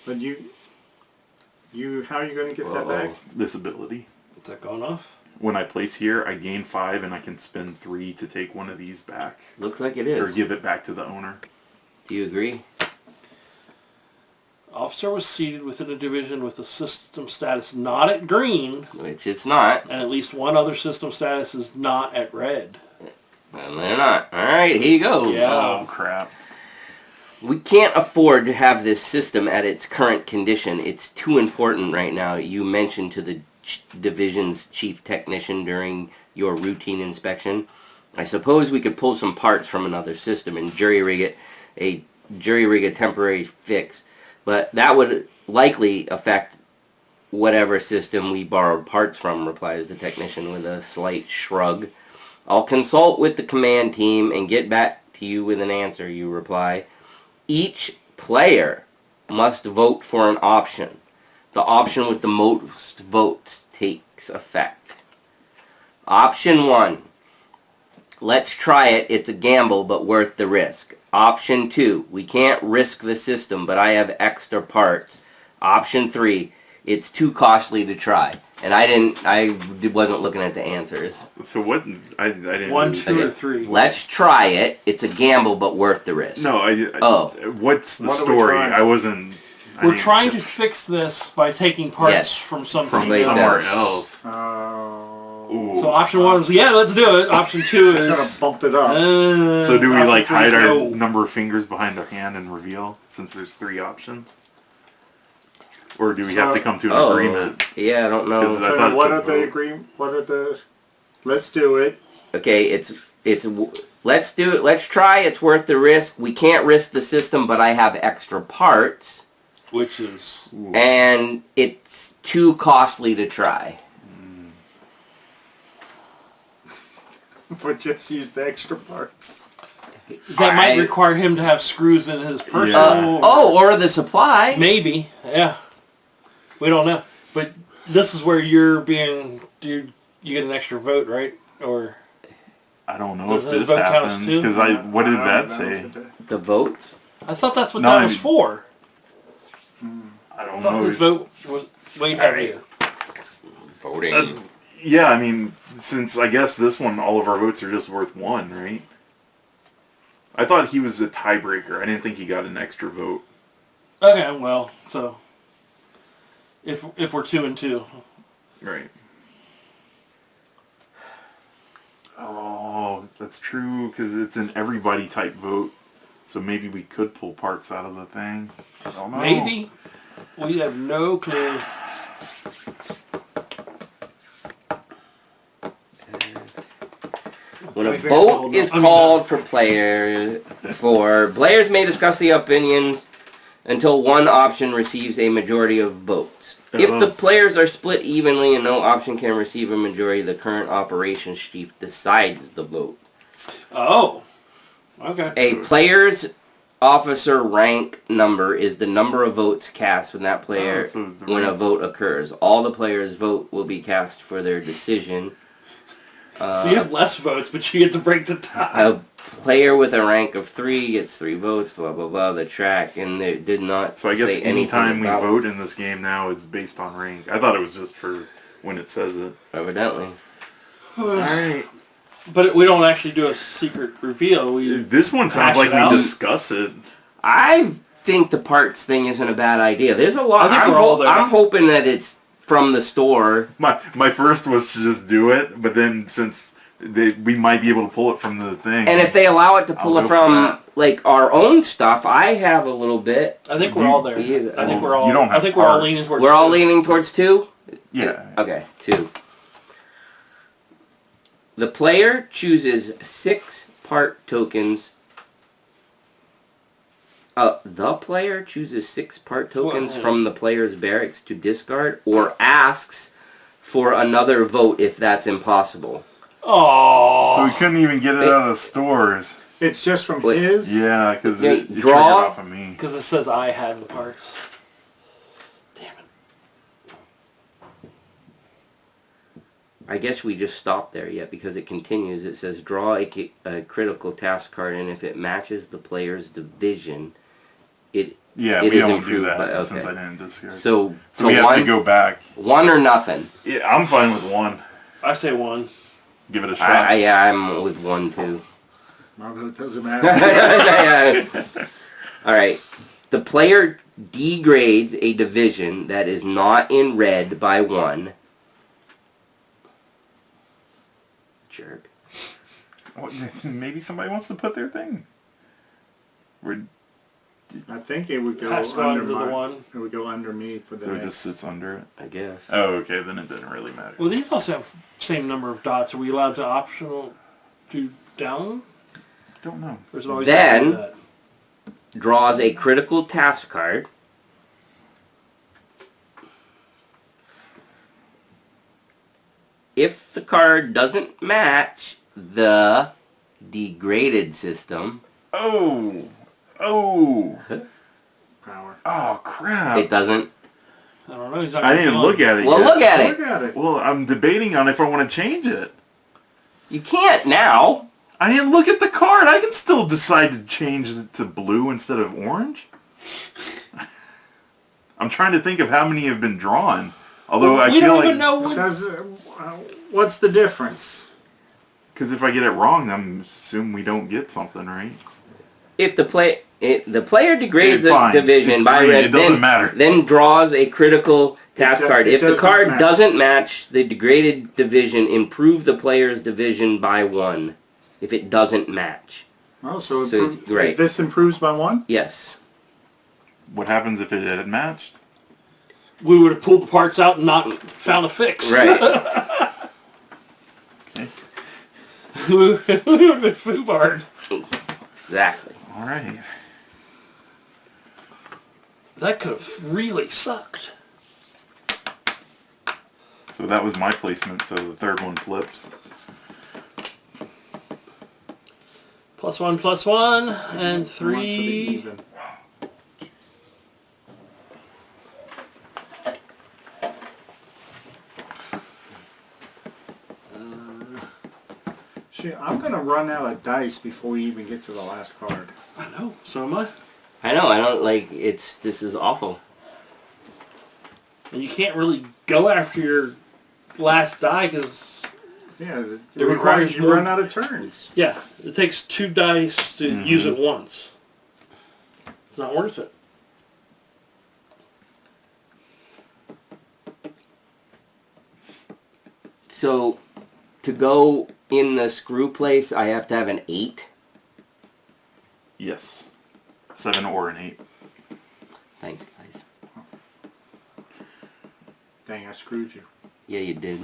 But how are you going to get that back? This ability. Is that going off? When I place here, I gain 5 and I can spend 3 to take one of these back. Looks like it Or is. give it back to the owner. Do you agree? Officer was seated within a division with a system status not at green, Which it's not. and at least one other system status is not at red. And they're not. Alright, here you go. Yeah. Oh, crap. We can't afford to have this system at its current condition. It's too important right now. You mentioned to the division's chief technician during your routine inspection. I suppose we could pull some parts from another system and jury-rig a temporary fix, but that would likely affect whatever system we borrowed parts from, replies the technician with a slight shrug. I'll consult with the command team and get back to you with an answer, you reply. Each player must vote for an option. The option with the most votes takes effect. Option 1. Let's try it. It's a gamble, but worth the risk. Option 2. We can't risk the system, but I have extra parts. Option 3. It's too costly to try. And I wasn't looking at the answers. So what? I didn't... 1, 2, Okay. or 3. Let's try it. It's a gamble, but worth the risk. No, Oh. What's the What are we story? trying? I wasn't... I We're didn't trying to get fix this by taking parts Yes. from something Someplace somewhere else. else. Oh. Ooh. So option 1 is, yeah, let's do it. Option 2 is... Gotta bump it up. So do we option like 3 hide is our no. number of fingers behind our hand and reveal, since there's 3 options? Or do we have to come to an agreement? Yeah, I don't know. 'Cause I thought So it's what a are the vote. agreement? What are the? Let's do it. Okay, let's do it. Let's try. It's worth the risk. We can't risk the system, but I have extra parts, Which is... Ooh. and it's too costly to try. But just use the extra parts. That might I- require him to have screws in his personal... Or the supply. Maybe, yeah. We don't know. But this is where you're being... You get an extra vote, right? Or... I don't know Does if the this vote count as happens, two? because what did that I say? don't know. The votes. I thought that's what No, that I was mean- for. I I don't thought know. his vote was way heavier. Voting. Yeah, I mean, since I guess this one, all of our votes are just worth 1, right? I thought he was a tiebreaker. I didn't think he got an extra vote. Okay, well, so... If we're 2 and 2. Right. Oh, that's true, because it's an everybody type vote. So maybe we could pull parts out of the thing. I don't know. Maybe. We have no clue. When a Very vote cold. is I mean, called for players may discuss the opinions until one option receives a majority of votes. If the players are split evenly and no option can receive a majority, the current operations chief decides the vote. Oh. Okay. A player's officer rank number is the number of votes cast when that player when a vote occurs. All the players' vote will be cast for their decision. So you have less votes, but you get to break the tie. A player with a rank of 3 gets 3 votes, blah, blah, blah, the track, and they did not So I guess say any time we about vote in this game now is based on rank. I thought it was just for when it says it. evidently. Alright. But we don't actually do a secret reveal. This one sounds hash like it out. we discuss it. I think the parts thing isn't a bad idea. There's a lot. I think we're all there. I'm hoping that it's from the store. My first was to just do it, but then since we might be able to pull it from the thing. And if they allow it to pull I'll it go for from that. like our own stuff, I have a little bit. I think we're all there. Yeah. I think we're all. You don't I have think we're all parts. leaning towards. We're all 2. leaning towards 2? Yeah. Okay, 2. The player chooses 6 part tokens. The player chooses 6 part tokens from the player's barracks to discard, or asks for another vote if that's impossible. Oh. So we couldn't even get it out of the stores. It's just from Wait. his? Yeah, because Okay, it triggered draw. off of me. Because it says I have the parts. Damn it. I guess we just stopped there yet because it continues. It says draw a critical task card, and if it matches the player's division, it Yeah, it we is don't improved do that by- since okay. I didn't discard. So we have to go back. 1 or nothing. Yeah, I'm fine with 1. I say 1. Give it a shot. Yeah, I'm with 1 too. Well, it doesn't matter. All right. The player degrades a division that is not in red by 1. Jerk. Well, maybe somebody wants to put their thing. I think it would go Has to go under under the my, 1. It would go under me for the So it next. just sits under it. I guess. Oh, okay. Then it doesn't really matter. Well, these also have same number of dots. Are we allowed to optional do down? Don't know. Or is it always Then- that? Draws a critical task card. If the card doesn't match the degraded system, Oh, Power. oh, crap! it doesn't. I don't know. He's not I gonna didn't do look it. at it Well, yet. look at it. Look at it. Well, I'm debating on if I want to change it. You can't now. I didn't look at the card. I can still decide to change it to blue instead of orange. I'm trying to think of how many have been drawn. Although I we feel don't like even know when. What's the difference? because if I get it wrong, I'm assuming we don't get something, right? If the player degrades It's a fine. division It's by green. red, It doesn't matter. then draws a critical task card. it If the doesn't card match. doesn't match the degraded division, improve the player's division by 1. If it doesn't match. Oh, so, So, right. this improves by 1? Yes. What happens if it had matched? We would have pulled the parts out and not found a fix. Right. Okay. we would have been foobarred. Exactly. All right. That could have really sucked. So that was my placement. So the third one flips. +1, and I want for the 3. even. Shit, I'm gonna run out of dice before we even get to the last card. I know. So am I. I know, I don't like this is awful. And you can't really go after your last die because, Yeah, it requires requires you more- run out of turns. yeah, it takes 2 dice to use it once. It's not worth it. So, to go in the screw place, I have to have an 8. Yes. 7 or an 8. Thanks, guys. Dang, I screwed you. Yeah, you did.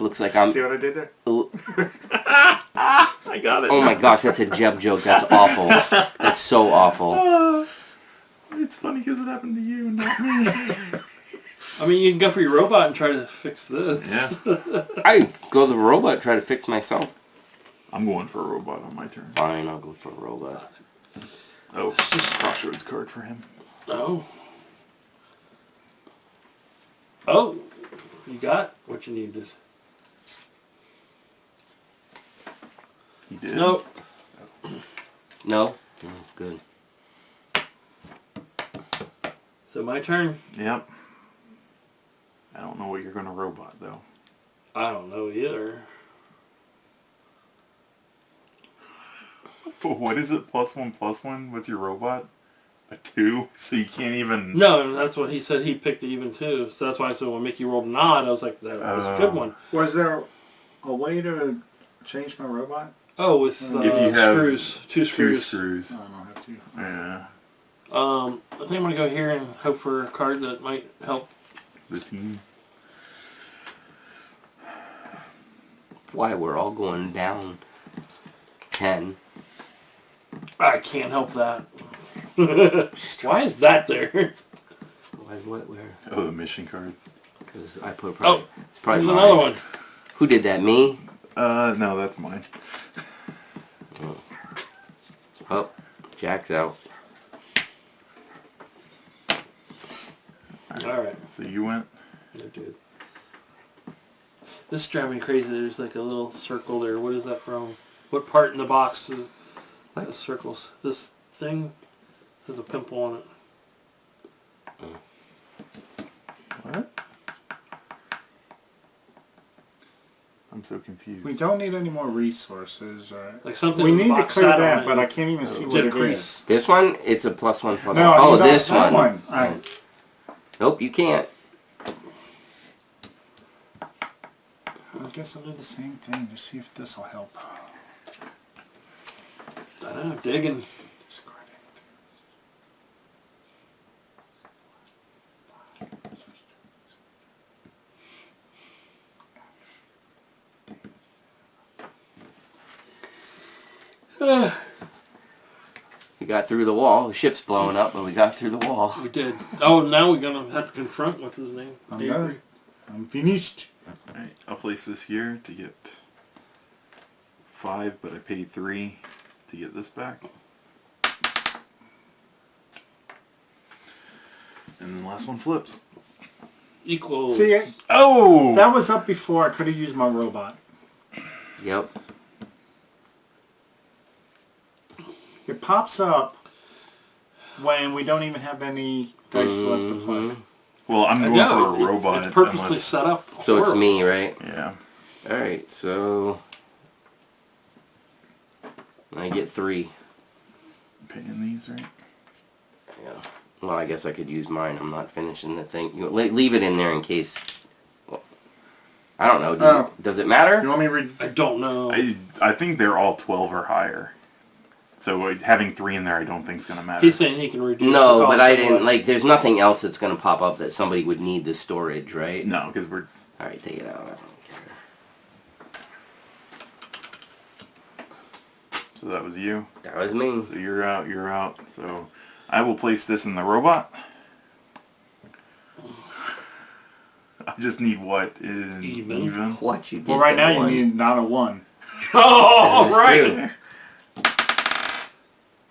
Looks like I'm... See what I did there? I got it. Oh my gosh, that's a Jeb joke. That's awful. That's so awful. funny because it happened to you, not me. I mean, you can go for your robot and try to fix this. Yeah. I go to the robot, try to fix myself. I'm going for a robot on my turn. Fine, I'll go for a robot. Oh, crossroads card for him. Oh. Oh. You got what you needed. He did? Nope. No? Good. So my turn? Yep. I don't know what you're going to robot, though. I don't know either. What is it? +1/+1? What's your robot? A 2? So you can't even... No, that's what he said. He picked even two. So that's why I said when Mickey rolled a nod, I was like, that was a good one. Was there a way to change my robot? Oh, with if you have screws. Two screws. 2 screws. I don't have to. Yeah. I think I'm going to go here and hope for a card that might help. The team. Why, we're all going down 10. I can't help that. Why is that there? Why, what, where? Oh, the mission card. Because I put probably... Oh, it's probably there's mine. another one. Who did that, me? No, that's mine. Oh, Jack's out. Alright. So you went? Yeah, dude. This is driving me crazy. There's like a little circle there. What is that from? What part in the box is What? circles? This thing has a pimple on it. What? I'm so confused. We don't need any more resources, right? Like something We in the need to box clear sat that, on but it. I can't even see Did what it crease. is. This one, it's a +1/+1. No, Oh, that- this that one. I Nope, you can't. guess I'll do the same thing. Just see if this will help. I don't know, digging. Discard We got through the wall. The ship's blowing up, but we got through the wall. We did. Oh, now we're going to have to confront, what's his name? I'm Avery. done. I'm finished. Alright, I'll place this here to get 5, but I paid 3 to get this back. And then the last one flips. Equal. See, Oh! that was up before. I could have used my robot. Yep. It pops up when we don't even have any dice left to play. Well, I'm I going know, for a robot. It's purposely unless- set up. So it's horrible. me, right? Yeah. Alright, so... I get 3. Paying these, right? Yeah. Well, I guess I could use mine. I'm not finishing the thing. You leave it in there in case... Well, I don't know. Does it matter? You want me to read? I don't know. I think they're all 12 or higher. So having 3 in there I don't think is going to matter. He's saying he can reduce No, the but cost I of didn't... what- Like, there's nothing else that's going to pop up that somebody would need the storage, right? No, because we're... Alright, take it out. I don't care. So that was you. That was me. So you're out, you're out. So I will place this in the robot. I just need what? Even? What you get? Well, right the now one. you need not a 1. Oh, That is right.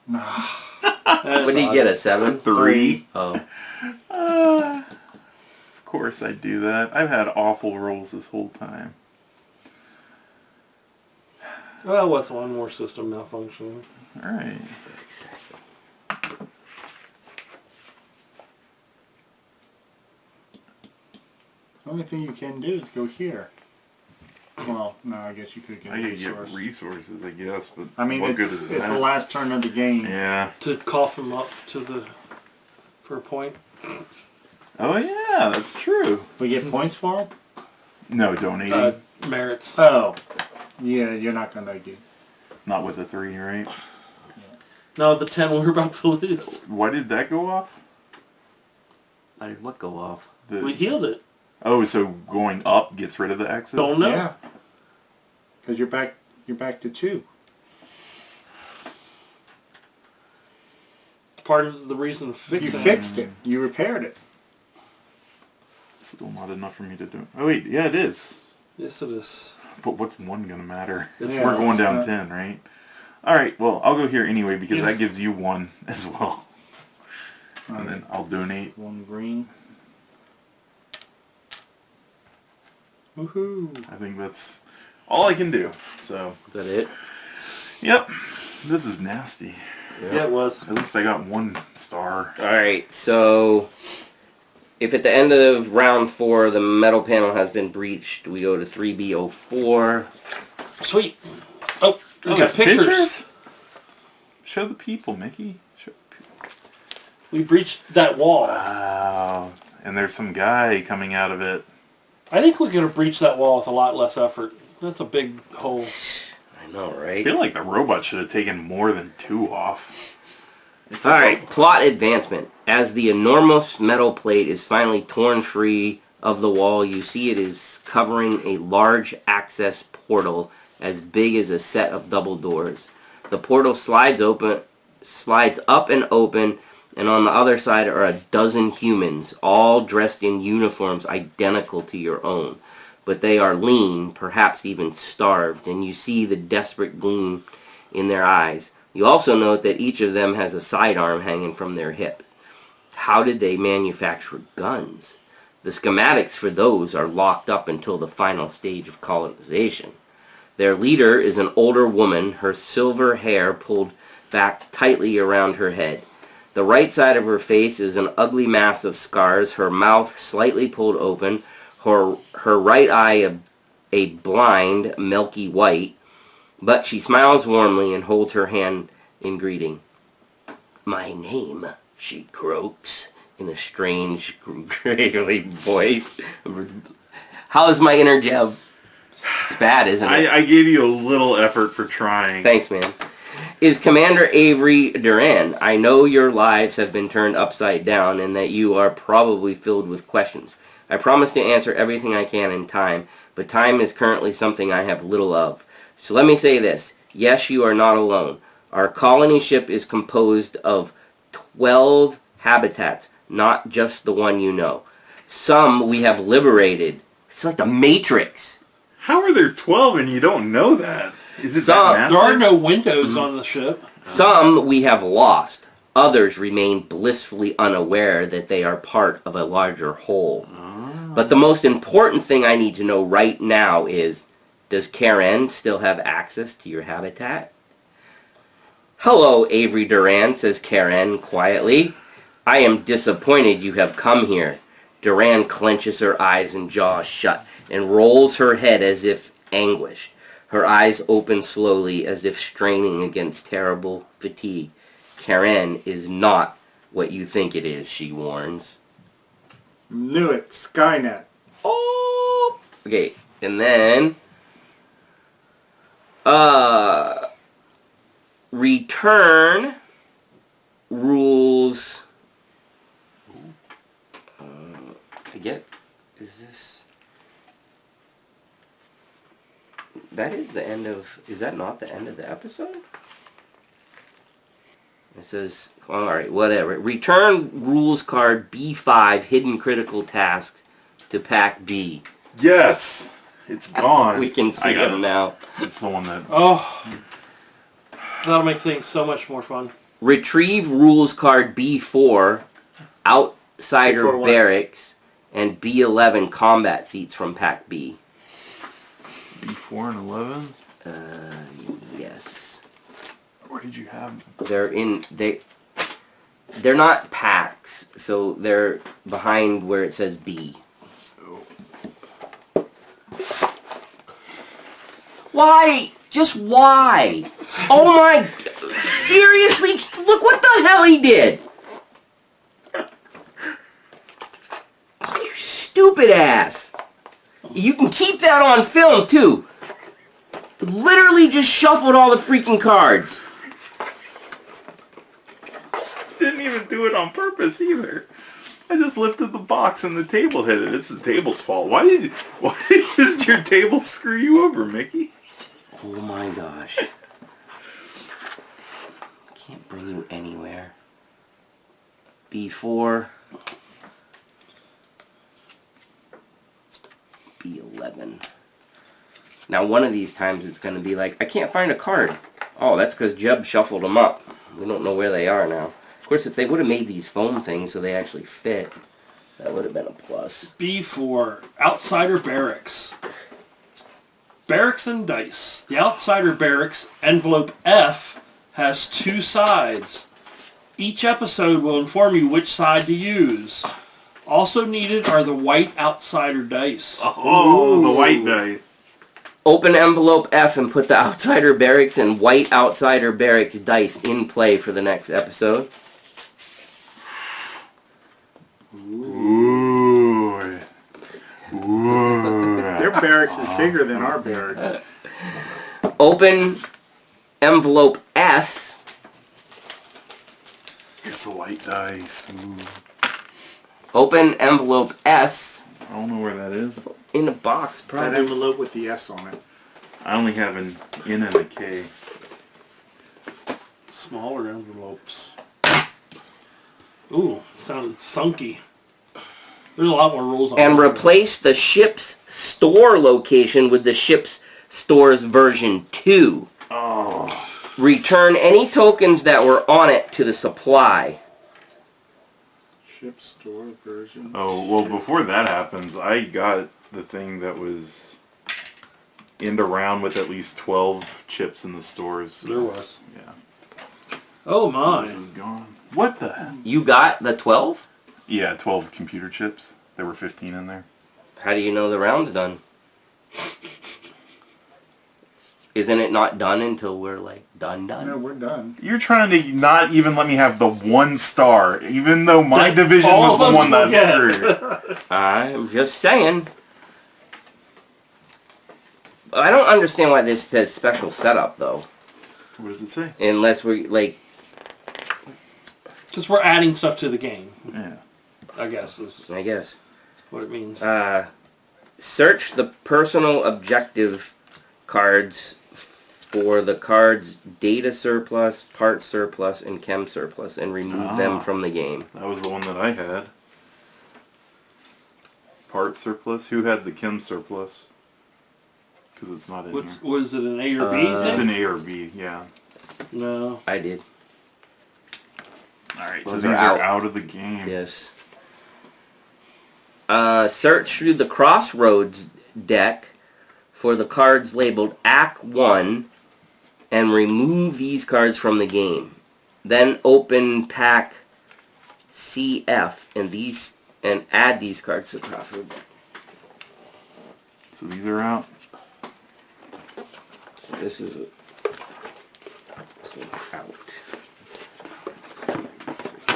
What did you get? A 7? 3? Oh. Of course I do that. I've had awful rolls this whole time. Well, what's one more system malfunction? Alright. The only thing you can do is go here. Well, no, I guess you could get I a could resource. get resources, I guess, but I mean, what good it's is the that? last turn of the game. Yeah. To cough him up to the... for a point? Oh yeah, that's true. We get points for them? No, donating. Merits. Oh. Yeah, you're not going to get... Not with a 3, right? No, the 10 we're about to lose. Why did that go off? How did what go off? We healed it. Oh, so going up gets rid of the X's? Don't know. Yeah. Because you're back to 2. part of the reason to fix You it. fixed it. You repaired it. Still not enough for me to do. Oh wait, yeah, it is. Yes, it is. But what's one gonna matter? Yeah, We're going down not- 10, right? All right. Well, I'll go here anyway because that gives you 1 as well, and then I'll donate. 1 green. Woohoo! I think that's all I can do. So, Is that it? yep. This is nasty. Yeah, it was. At least I got 1 star. Alright, so if at the end of round 4 the metal panel has been breached, we go to 3B04. Sweet. Oh, we got there's pictures. Show the people, Mickey. Show the people. We breached that wall. Wow. And there's some guy coming out of it. I think we could have breached that wall with a lot less effort. That's a big hole. I know, I right? feel like the robot should have taken more than 2 off. It's Alright, plot advancement. As the enormous metal plate is finally torn free of the wall, you see it is covering a large access portal as big as a set of double doors. The portal slides up and open, and on the other side are a dozen humans, all dressed in uniforms identical to your own. But they are lean, perhaps even starved, and you see the desperate gleam in their eyes. You also note that each of them has a sidearm hanging from their hip. How did they manufacture guns? The schematics for those are locked up until the final stage of colonization. Their leader is an older woman, her silver hair pulled back tightly around her head. The right side of her face is an ugly mass of scars, her mouth slightly pulled open, her right eye a blind, milky white, but she smiles warmly and holds her hand in greeting. "My name," she croaks in a strange, gravelly voice. How's my inner Jeb? It's bad, isn't it? I gave you a little effort for trying. Thanks, man. Is Commander Avery Duran. I know your lives have been turned upside down and that you are probably filled with questions. I promise to answer everything I can in time, but time is currently something I have little of. So let me say this. Yes, you are not alone. Our colony ship is composed of 12 habitats, not just the one you know. Some we have liberated. It's like the Matrix. How are there 12 and you don't know that? Is it Some- that There are massive? no windows on the ship. Some we have lost. Others remain blissfully unaware that they are part of a larger whole. But the most important thing I need to know right now is, does Karen still have access to your habitat? "Hello, Avery Duran," says Karen quietly. "I am disappointed you have come here." Duran clenches her eyes and jaws shut and rolls her head as if anguished. Her eyes open slowly as if straining against terrible fatigue. "Karen is not what you think it is," she warns. Knew it. Skynet. Oh! Okay, and then... return rules... is this... That is the end of... Is that not the end of the episode? It says... Alright, whatever. Return rules card B5, hidden critical tasks, to pack B. Yes! It's gone. We can see I got them it. now. It's the one that... Oh, that'll make things so much more fun. Retrieve rules card B4, outsider B4 what? barracks, and B11 combat seats from pack B. B4 and 11? Yes. Where did you have them? They're not packs, so they're behind where it says B. Why? Just why? Oh my... Seriously? Look what the hell he did! Oh, you stupid ass! You can keep that on film, too. Literally just shuffled all the freaking cards. Didn't even do it on purpose either. I just lifted the box and the table hit it. It's the table's fault. Why does your table screw you over, Mickey? Oh my gosh. Can't bring you anywhere. B4. B11. Now one of these times it's going to be like, I can't find a card. Oh, that's because Jeb shuffled them up. We don't know where they are now. Of course, if they would have made these foam things so they actually fit, that would have been a plus. B4, Outsider Barracks. Barracks and dice. The Outsider Barracks envelope F has 2 sides. Each episode will inform you which side to use. Also needed are the white Outsider dice. Oh, the white dice. Open envelope F and put the Outsider Barracks and white Outsider Barracks dice in play for the next episode. Ooh. Ooh. Their barracks is bigger than our barracks. Open envelope S. It's the white dice. Ooh. Open envelope S. I don't know where that is. In a box, That probably. envelope with the S on it. I only have an N and a K. Smaller envelopes. Ooh, sounded funky. There's a lot more rules on And that. replace the ship's store location with the ship's store's version 2. Oh. Return any tokens that were on it to the supply. Ship store version. Oh, well, before that happens, I got the thing that was end around with at least 12 chips in the stores. There was. Yeah. Oh my. This is gone. What the heck? You got the 12? Yeah, 12 computer chips. There were 15 in there. How do you know the round's done? Isn't it not done until we're like done? No, we're done. You're trying to not even let me have the 1 star, even though my That division all was the of us one that will screwed. I'm just saying. I don't understand why this says special setup though. What does it say? Unless we like, Because we're adding stuff to the game, Yeah. I guess is I guess. what it means. Search the personal objective cards for the cards data surplus, part surplus, and chem surplus and remove them from the game. That was the one that I had. Part surplus? Who had the chem surplus? Because it's not in here. Was it an A or B It's thing? an A or B, yeah. No. I did. Alright, so Those these are are out. out of the game. Yes. Search through the Crossroads deck for the cards labeled Act 1 and remove these cards from the game. Then open pack CF and add these cards to the Crossroads deck. So these are out. So this is out.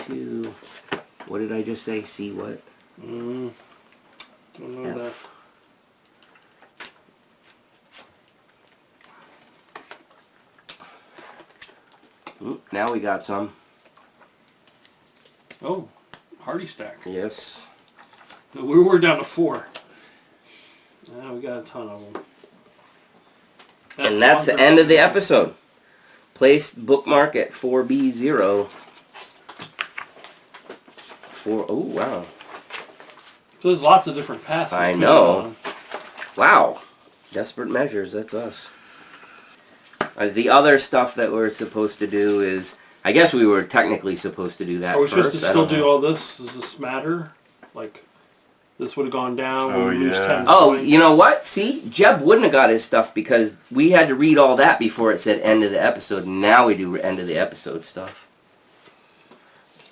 2. What did I just say? C what? Don't know that. F. Now we got some. Oh, Hardy stack. Yes. We were down to 4. Now we got a ton of them. And that's the end of the episode. Place bookmark at 4B0. Oh, wow. So there's lots of different paths. I that we know. go on. Wow. Desperate Measures, that's us. The other stuff that we're supposed to do is... I guess we were technically supposed to do that Are we first. supposed to I still don't do know. all this? Does this matter? Like, this would have gone down. Oh, we lose yeah. 10 Oh, points. you know what? See? Jeb wouldn't have got his stuff because we had to read all that before it said end of the episode. Now we do end of the episode stuff.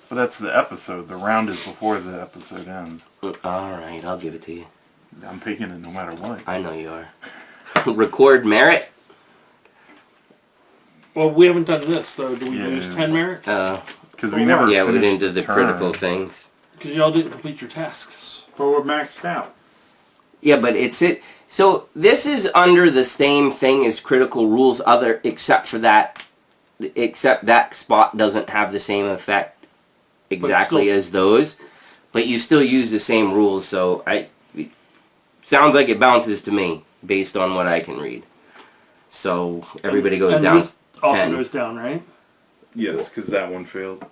But that's the episode. The round is before the episode ends. Alright, I'll give it to you. I'm taking it no matter what. I know you are. Record merit? Well, we haven't done this, though. Do we Yeah. lose 10 merits? Because we never Yeah, we finished didn't do the turn. critical things. Because y'all didn't complete your tasks. But we're maxed out. Yeah, but it's it. So this is under the same thing as critical rules, except for that. Except that spot doesn't have the same effect exactly still- as those, but you still use the same rules. So it sounds like it bounces to me based on what I can read. So everybody goes and down. This also 10. goes down, right? Yes, because that one failed.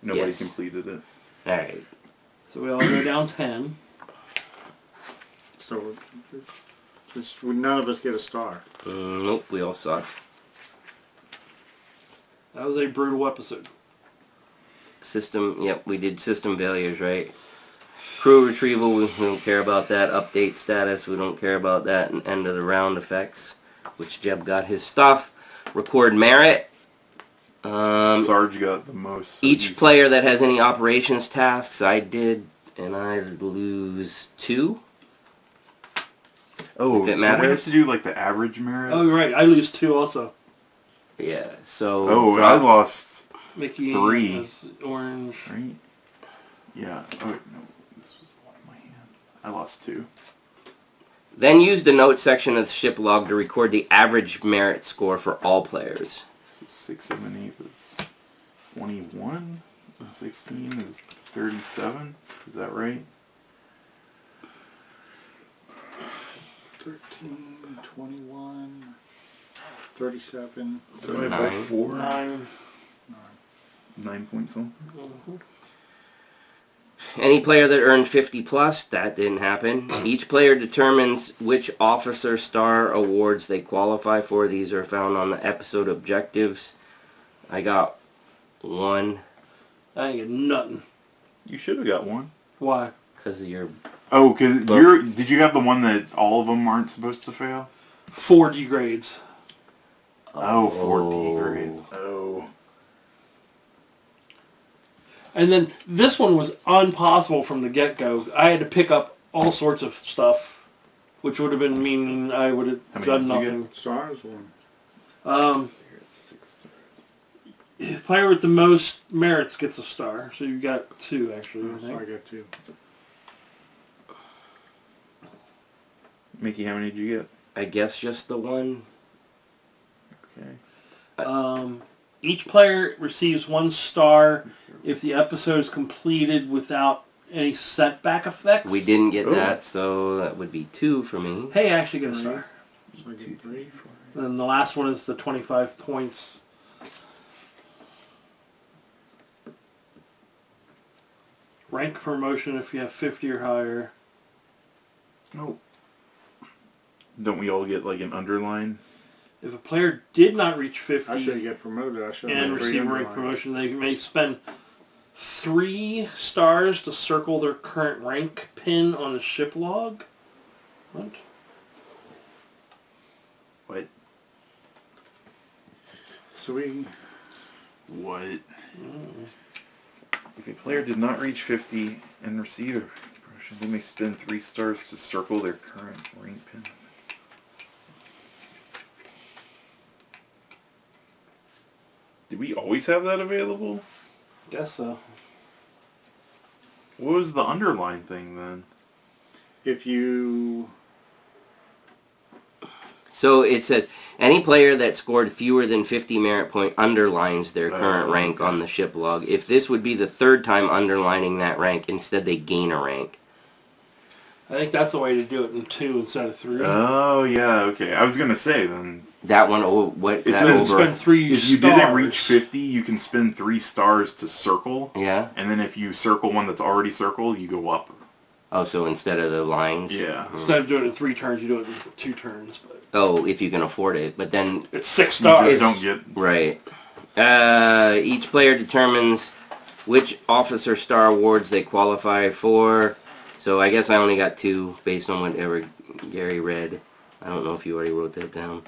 Nobody Yes. completed it. Alright. So we all go down 10. So none of us get a star. Nope, we all suck. That was a brutal episode. System, yep, we did system failures, right? Crew retrieval, we don't care about that. Update status, we don't care about that. And end of the round effects, which Jeb got his stuff. Record merit. Sarge got the most. So Each player that has any operations tasks, I did, and I lose 2. Oh, if it don't we have matters. to do like the average merit? Oh, right. I lose 2 also. Yeah, so... Oh, I lost Mickey 3. has orange. Right? Yeah. Oh, wait, no. This was the one in my hand. I lost 2. Then use the notes section of the ship log to record the average merit score for all players. So 6, 7, 8, that's 21. And 16 is 37. Is that right? 13, 21, 37. So I have 9. 4. 9. 9 points on. Any player that earned 50 plus, that didn't happen. Each player determines which officer star awards they qualify for. These are found on the episode objectives. I got 1 I ain't get nothing. You should have got 1. Why? because of your... Oh, because you're... Did you have the one that all of them aren't supposed to fail? 4 degrades. Oh, 4 degrades. Oh. And then this one was impossible from the get-go. I had to pick up all sorts of stuff, which would have been meaning I would have How many done did you nothing. Stars or? The player with the most merits gets a star. So you got 2 actually. I So think. I got 2. Mickey, how many did you get? I guess just the 1. Okay. Each player receives 1 star if the episode is completed without any setback effects. We didn't get Oh. that, so that would be 2 for me. Hey, I actually get a star. So I get 3, 4. And the last one is the 25 points. Rank promotion if you have 50 or higher. Oh. Don't we all get like an underline? If a player did not reach 50 I should get promoted. I should and have receive a rank promotion, they may spend 3 stars to circle their current rank pin on the ship log. What? What? So we... What? If a player did not reach 50 and receive a promotion, they may spend 3 stars to circle their current rank pin. Did we always have that available? Guess so. What was the underline thing then? If you... So it says, any player that scored fewer than 50 merit point underlines their current rank on the ship log. If this would be the 3rd time underlining that rank, instead they gain a rank. I think that's the way to do it in 2 instead of 3. Oh, yeah, okay. I was going to say then. That one, what, It that says over... spend 3 if you stars. didn't reach 50, you can spend 3 stars to circle. Yeah? And then if you circle one that's already circled, you go up. Oh, so instead of the lines? Yeah. Instead of doing it in 3 turns, you do it in 2 turns. But Oh, if you can afford it. But then... it's 6 You stars. just don't get... Right. Each player determines which officer star awards they qualify for. So I guess I only got 2 based on whatever Gary read. I don't know if you already wrote that down.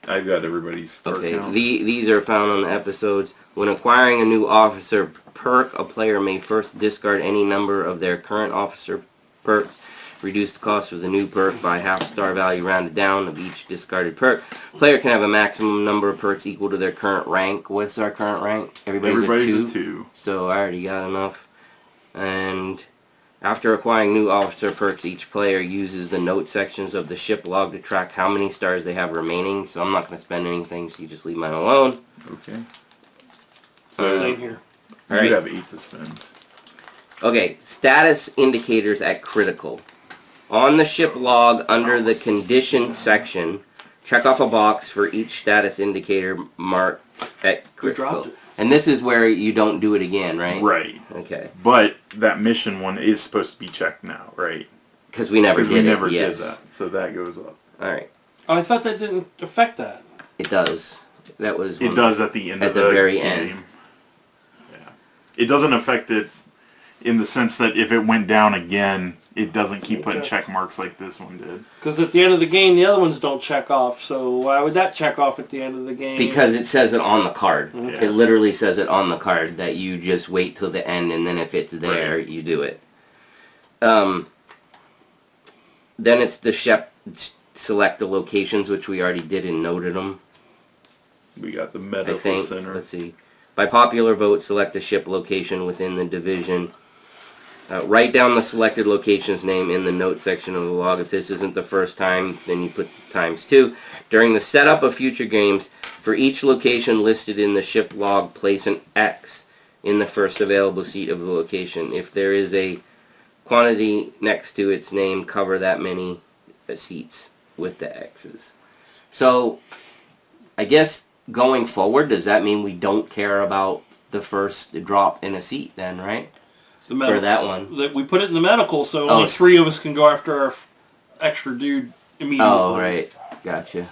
I've got everybody's star Okay, count. these are found on the episodes. When acquiring a new officer perk, a player may first discard any number of their current officer perks. Reduce the cost of the new perk by half star value rounded down of each discarded perk. Player can have a maximum number of perks equal to their current rank. What's our current rank? Everybody's at a 2. So I already got enough. And after acquiring new officer perks, each player uses the note sections of the ship log to track how many stars they have remaining. So I'm not going to spend anything, so you just leave mine alone. Okay. Same here. You Alright. have 8 to spend. Okay, status indicators at critical. On the ship log, under the conditions section, check off a box for each status indicator marked at Who dropped critical. it? And this is where you don't do it again, right? Right. Okay. But that mission one is supposed to be checked now, right? Because we never did it. did Yes. that. So that goes up. All right. Oh, I thought that didn't affect that. It does. That was. It does at the end at of the the very game. end. Yeah. It doesn't affect it in the sense that if it went down again, it doesn't keep putting Okay. check marks like this one did. Because at the end of the game, the other ones don't check off. So why would that check off at the end of the game? Because it says it on the card. Okay. It literally says it on the card that you just wait till the end, and then if it's there, Right. you do it. Then it's the select the locations, which we already did and noted them. We got the I medical think. center. Let's see. By popular vote, select a ship location within the division. Write down the selected location's name in the note section of the log. If this isn't the first time, then you put ×2. During the setup of future games, for each location listed in the ship log, place an X in the first available seat of the location. If there is a quantity next to its name, cover that many seats with the X's. So, I guess going forward, does that mean we don't care about the first drop in a seat then, right? the For that one. That we put it in the medical, so only Oh. 3 of us can go after our extra dude immediately. Oh, right. Gotcha.